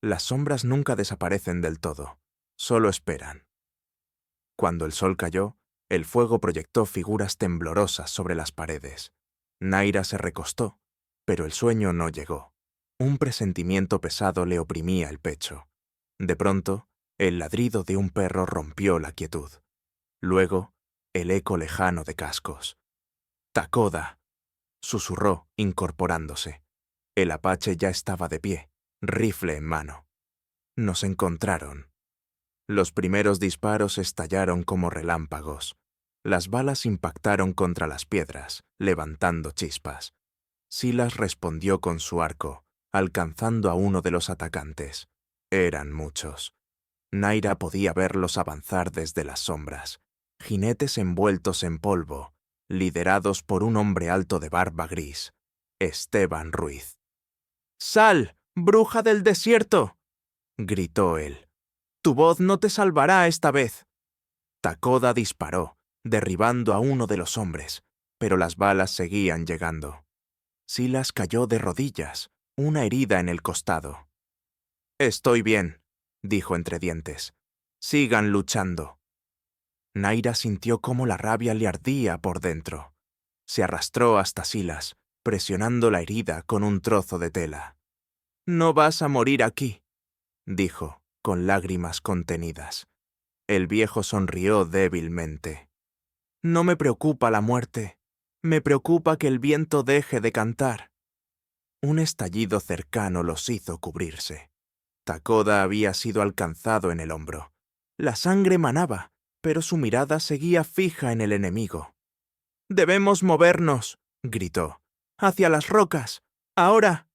Las sombras nunca desaparecen del todo, solo esperan. Cuando el sol cayó, el fuego proyectó figuras temblorosas sobre las paredes. Naira se recostó, pero el sueño no llegó. Un presentimiento pesado le oprimía el pecho. De pronto, el ladrido de un perro rompió la quietud. Luego, el eco lejano de cascos. «Takoda», susurró, incorporándose. El apache ya estaba de pie, rifle en mano. Nos encontraron. Los primeros disparos estallaron como relámpagos. Las balas impactaron contra las piedras, levantando chispas. Silas respondió con su arco, alcanzando a uno de los atacantes. Eran muchos. Naira podía verlos avanzar desde las sombras, jinetes envueltos en polvo, liderados por un hombre alto de barba gris, Esteban Ruiz. «¡Sal, bruja del desierto!», gritó él. «Tu voz no te salvará esta vez». Takoda disparó, derribando a uno de los hombres, pero las balas seguían llegando. Silas cayó de rodillas, una herida en el costado. «Estoy bien», dijo entre dientes. «Sigan luchando». Naira sintió cómo la rabia le ardía por dentro. Se arrastró hasta Silas, presionando la herida con un trozo de tela. «No vas a morir aquí», dijo, con lágrimas contenidas. El viejo sonrió débilmente. «No me preocupa la muerte. Me preocupa que el viento deje de cantar». Un estallido cercano los hizo cubrirse. Takoda había sido alcanzado en el hombro. La sangre manaba, pero su mirada seguía fija en el enemigo. «Debemos movernos», gritó. «Hacia las rocas. Ahora».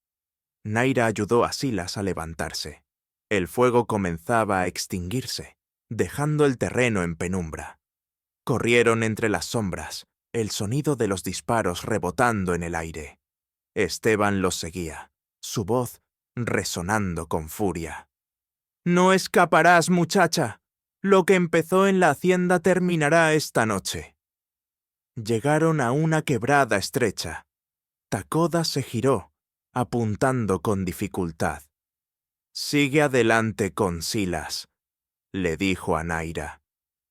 Naira ayudó a Silas a levantarse. El fuego comenzaba a extinguirse, dejando el terreno en penumbra. Corrieron entre las sombras, el sonido de los disparos rebotando en el aire. Esteban los seguía, su voz resonando con furia. «No escaparás, muchacha. Lo que empezó en la hacienda terminará esta noche». Llegaron a una quebrada estrecha. Takoda se giró, apuntando con dificultad. «Sigue adelante con Silas», le dijo a Naira.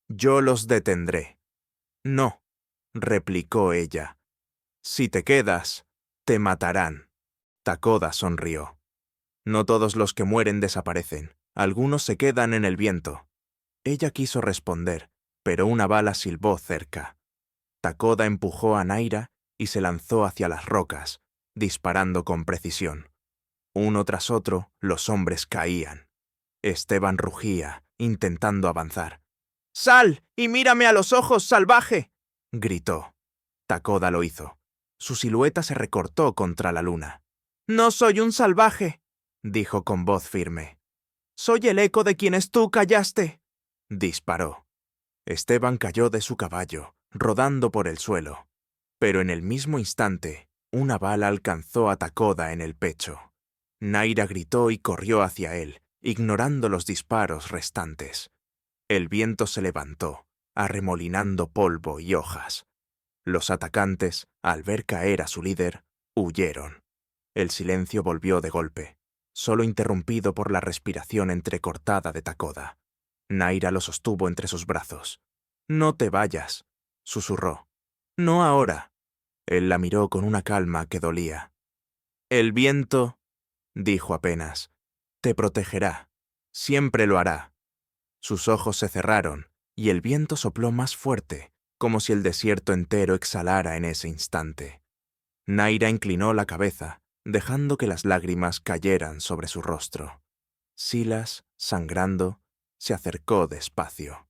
«Yo los detendré». «No», replicó ella. «Si te quedas, te matarán». Takoda sonrió. «No todos los que mueren desaparecen. Algunos se quedan en el viento». Ella quiso responder, pero una bala silbó cerca. Takoda empujó a Naira y se lanzó hacia las rocas, disparando con precisión. Uno tras otro, los hombres caían. Esteban rugía, intentando avanzar. «¡Sal y mírame a los ojos, salvaje!», gritó. Takoda lo hizo. Su silueta se recortó contra la luna. «No soy un salvaje». dijo con voz firme. «Soy el eco de quienes tú callaste». Disparó. Esteban cayó de su caballo, rodando por el suelo. Pero en el mismo instante, una bala alcanzó a Takoda en el pecho. Naira gritó y corrió hacia él, ignorando los disparos restantes. El viento se levantó, arremolinando polvo y hojas. Los atacantes, al ver caer a su líder, huyeron. El silencio volvió de golpe, solo interrumpido por la respiración entrecortada de Takoda. Naira lo sostuvo entre sus brazos. «No te vayas», susurró. «No ahora». Él la miró con una calma que dolía. «El viento», dijo apenas, «te protegerá. Siempre lo hará». Sus ojos se cerraron y el viento sopló más fuerte, como si el desierto entero exhalara en ese instante. Naira inclinó la cabeza, dejando que las lágrimas cayeran sobre su rostro. Silas, sangrando, se acercó despacio.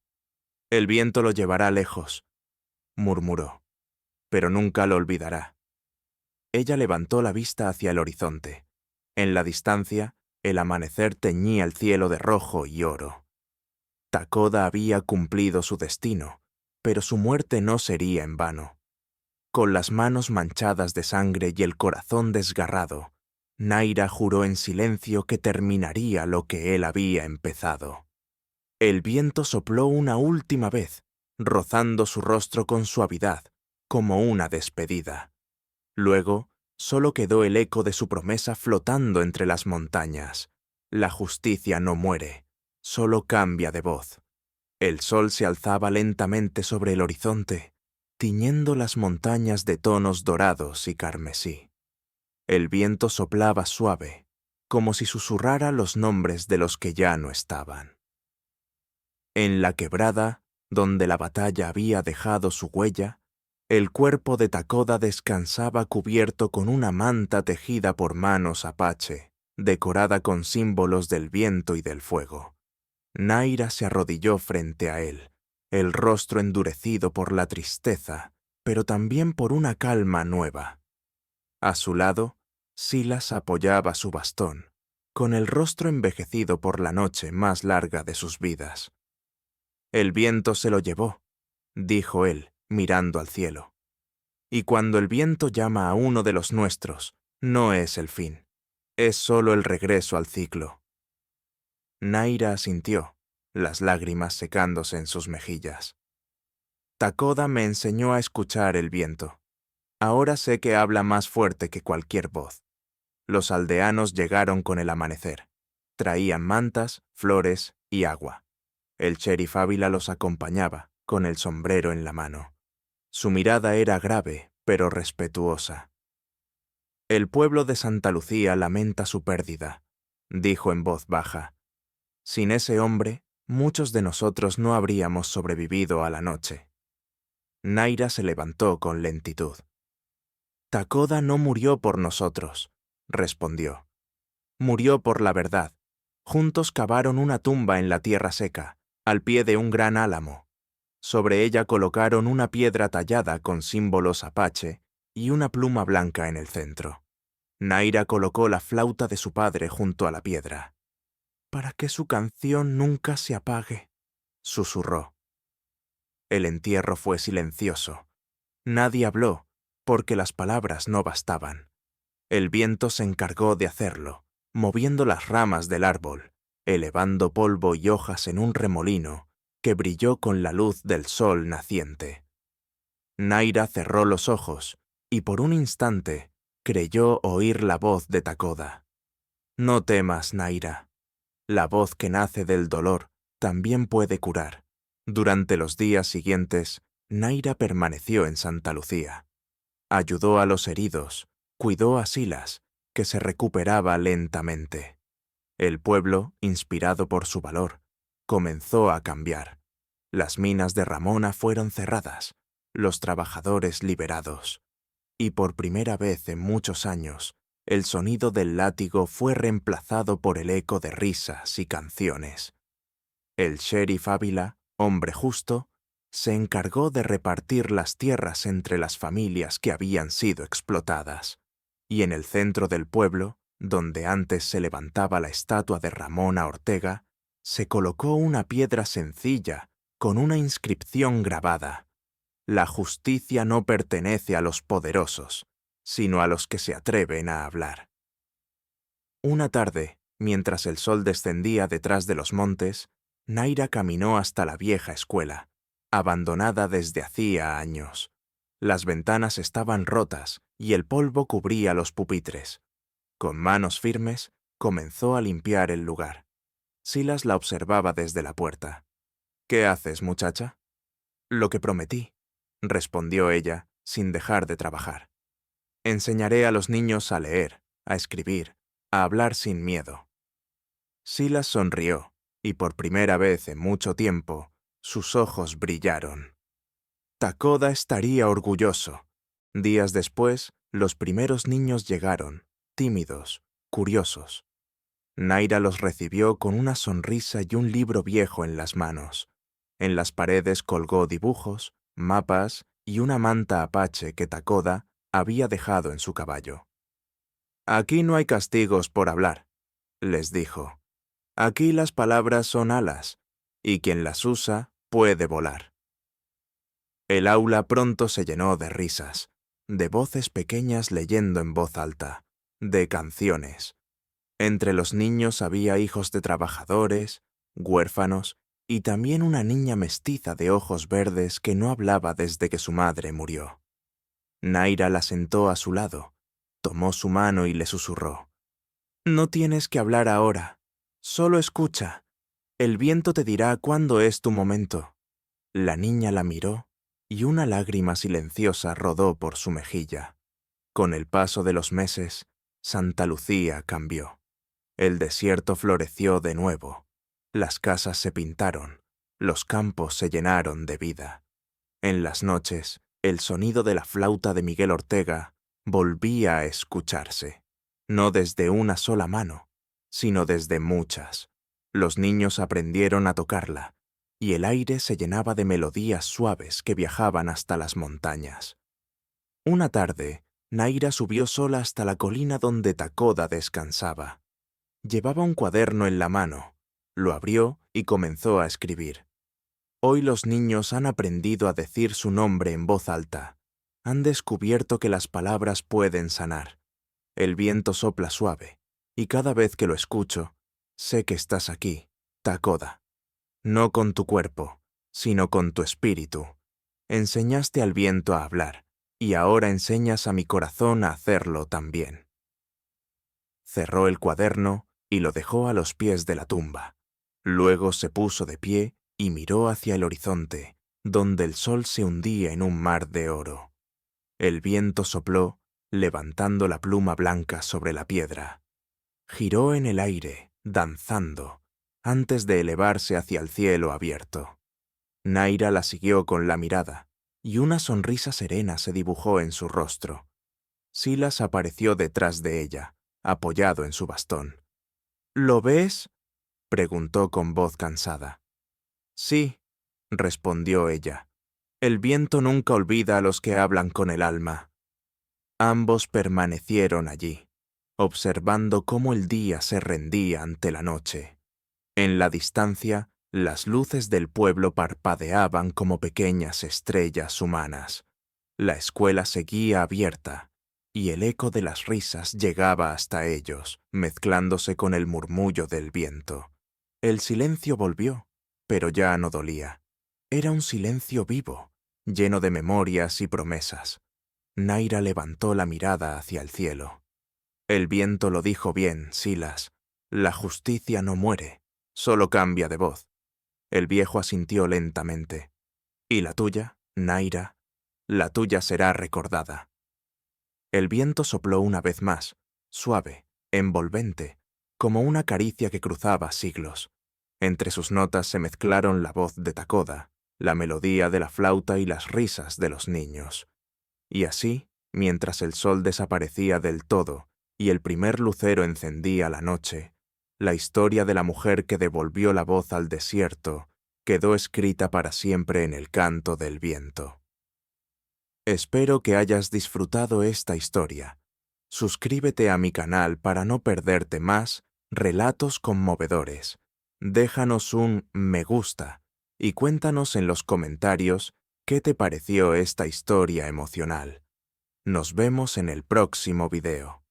«El viento lo llevará lejos», murmuró, «pero nunca lo olvidará». Ella levantó la vista hacia el horizonte. En la distancia, el amanecer teñía el cielo de rojo y oro. Takoda había cumplido su destino, pero su muerte no sería en vano. Con las manos manchadas de sangre y el corazón desgarrado, Naira juró en silencio que terminaría lo que él había empezado. El viento sopló una última vez, rozando su rostro con suavidad, como una despedida. Luego, solo quedó el eco de su promesa flotando entre las montañas. La justicia no muere, solo cambia de voz. El sol se alzaba lentamente sobre el horizonte, tiñendo las montañas de tonos dorados y carmesí. El viento soplaba suave, como si susurrara los nombres de los que ya no estaban. En la quebrada, donde la batalla había dejado su huella, el cuerpo de Takoda descansaba cubierto con una manta tejida por manos apache, decorada con símbolos del viento y del fuego. Naira se arrodilló frente a él, el rostro endurecido por la tristeza, pero también por una calma nueva. A su lado, Silas apoyaba su bastón, con el rostro envejecido por la noche más larga de sus vidas. «El viento se lo llevó», dijo él, mirando al cielo. «Y cuando el viento llama a uno de los nuestros, no es el fin, es solo el regreso al ciclo». Naira asintió, las lágrimas secándose en sus mejillas. «Takoda me enseñó a escuchar el viento. Ahora sé que habla más fuerte que cualquier voz». Los aldeanos llegaron con el amanecer. Traían mantas, flores y agua. El sheriff Ávila los acompañaba, con el sombrero en la mano. Su mirada era grave, pero respetuosa. «El pueblo de Santa Lucía lamenta su pérdida», dijo en voz baja. «Sin ese hombre, muchos de nosotros no habríamos sobrevivido a la noche». Naira se levantó con lentitud. «Takoda no murió por nosotros», respondió. «Murió por la verdad. Juntos cavaron una tumba en la tierra seca, al pie de un gran álamo. Sobre ella colocaron una piedra tallada con símbolos apache y una pluma blanca en el centro. Naira colocó la flauta de su padre junto a la piedra. «Para que su canción nunca se apague», susurró. El entierro fue silencioso. Nadie habló, porque las palabras no bastaban. El viento se encargó de hacerlo, moviendo las ramas del árbol, elevando polvo y hojas en un remolino que brilló con la luz del sol naciente. Naira cerró los ojos y por un instante creyó oír la voz de Takoda. «No temas, Naira. La voz que nace del dolor también puede curar». Durante los días siguientes, Naira permaneció en Santa Lucía. Ayudó a los heridos, cuidó a Silas, que se recuperaba lentamente. El pueblo, inspirado por su valor, comenzó a cambiar. Las minas de Ramona fueron cerradas, los trabajadores liberados. Y por primera vez en muchos años, el sonido del látigo fue reemplazado por el eco de risas y canciones. El sheriff Ávila, hombre justo, se encargó de repartir las tierras entre las familias que habían sido explotadas. Y en el centro del pueblo, donde antes se levantaba la estatua de Ramona Ortega, se colocó una piedra sencilla con una inscripción grabada: «La justicia no pertenece a los poderosos, sino a los que se atreven a hablar». Una tarde, mientras el sol descendía detrás de los montes, Naira caminó hasta la vieja escuela, abandonada desde hacía años. Las ventanas estaban rotas y el polvo cubría los pupitres. Con manos firmes, comenzó a limpiar el lugar. Silas la observaba desde la puerta. «¿Qué haces, muchacha?» «Lo que prometí», respondió ella, sin dejar de trabajar. «Enseñaré a los niños a leer, a escribir, a hablar sin miedo». Silas sonrió, y por primera vez en mucho tiempo, sus ojos brillaron. Takoda estaría orgulloso. Días después, los primeros niños llegaron, tímidos, curiosos. Naira los recibió con una sonrisa y un libro viejo en las manos. En las paredes colgó dibujos, mapas y una manta apache que Takoda había dejado en su caballo. «Aquí no hay castigos por hablar», les dijo. «Aquí las palabras son alas, y quien las usa puede volar». El aula pronto se llenó de risas, de voces pequeñas leyendo en voz alta, de canciones. Entre los niños había hijos de trabajadores, huérfanos y también una niña mestiza de ojos verdes que no hablaba desde que su madre murió. Naira la sentó a su lado, tomó su mano y le susurró: «No tienes que hablar ahora, solo escucha. El viento te dirá cuándo es tu momento». La niña la miró y una lágrima silenciosa rodó por su mejilla. Con el paso de los meses, Santa Lucía cambió. El desierto floreció de nuevo. Las casas se pintaron, los campos se llenaron de vida. En las noches, el sonido de la flauta de Miguel Ortega volvía a escucharse, no desde una sola mano, sino desde muchas. Los niños aprendieron a tocarla, y el aire se llenaba de melodías suaves que viajaban hasta las montañas. Una tarde, Naira subió sola hasta la colina donde Takoda descansaba. Llevaba un cuaderno en la mano, lo abrió y comenzó a escribir. Hoy los niños han aprendido a decir su nombre en voz alta. Han descubierto que las palabras pueden sanar. El viento sopla suave, y cada vez que lo escucho, sé que estás aquí, Takoda. No con tu cuerpo, sino con tu espíritu. Enseñaste al viento a hablar, y ahora enseñas a mi corazón a hacerlo también. Cerró el cuaderno y lo dejó a los pies de la tumba. Luego se puso de pie y miró hacia el horizonte, donde el sol se hundía en un mar de oro. El viento sopló, levantando la pluma blanca sobre la piedra. Giró en el aire, danzando, antes de elevarse hacia el cielo abierto. Naira la siguió con la mirada, y una sonrisa serena se dibujó en su rostro. Silas apareció detrás de ella, apoyado en su bastón. «¿Lo ves?», preguntó con voz cansada. «Sí», respondió ella. «El viento nunca olvida a los que hablan con el alma». Ambos permanecieron allí, observando cómo el día se rendía ante la noche. En la distancia, las luces del pueblo parpadeaban como pequeñas estrellas humanas. La escuela seguía abierta, y el eco de las risas llegaba hasta ellos, mezclándose con el murmullo del viento. El silencio volvió, pero ya no dolía. Era un silencio vivo, lleno de memorias y promesas. Naira levantó la mirada hacia el cielo. «El viento lo dijo bien, Silas. La justicia no muere, solo cambia de voz». El viejo asintió lentamente. «¿Y la tuya, Naira? La tuya será recordada». El viento sopló una vez más, suave, envolvente, como una caricia que cruzaba siglos. Entre sus notas se mezclaron la voz de Takoda, la melodía de la flauta y las risas de los niños. Y así, mientras el sol desaparecía del todo y el primer lucero encendía la noche, la historia de la mujer que devolvió la voz al desierto quedó escrita para siempre en el canto del viento. Espero que hayas disfrutado esta historia. Suscríbete a mi canal para no perderte más relatos conmovedores. Déjanos un me gusta y cuéntanos en los comentarios qué te pareció esta historia emocional. Nos vemos en el próximo video.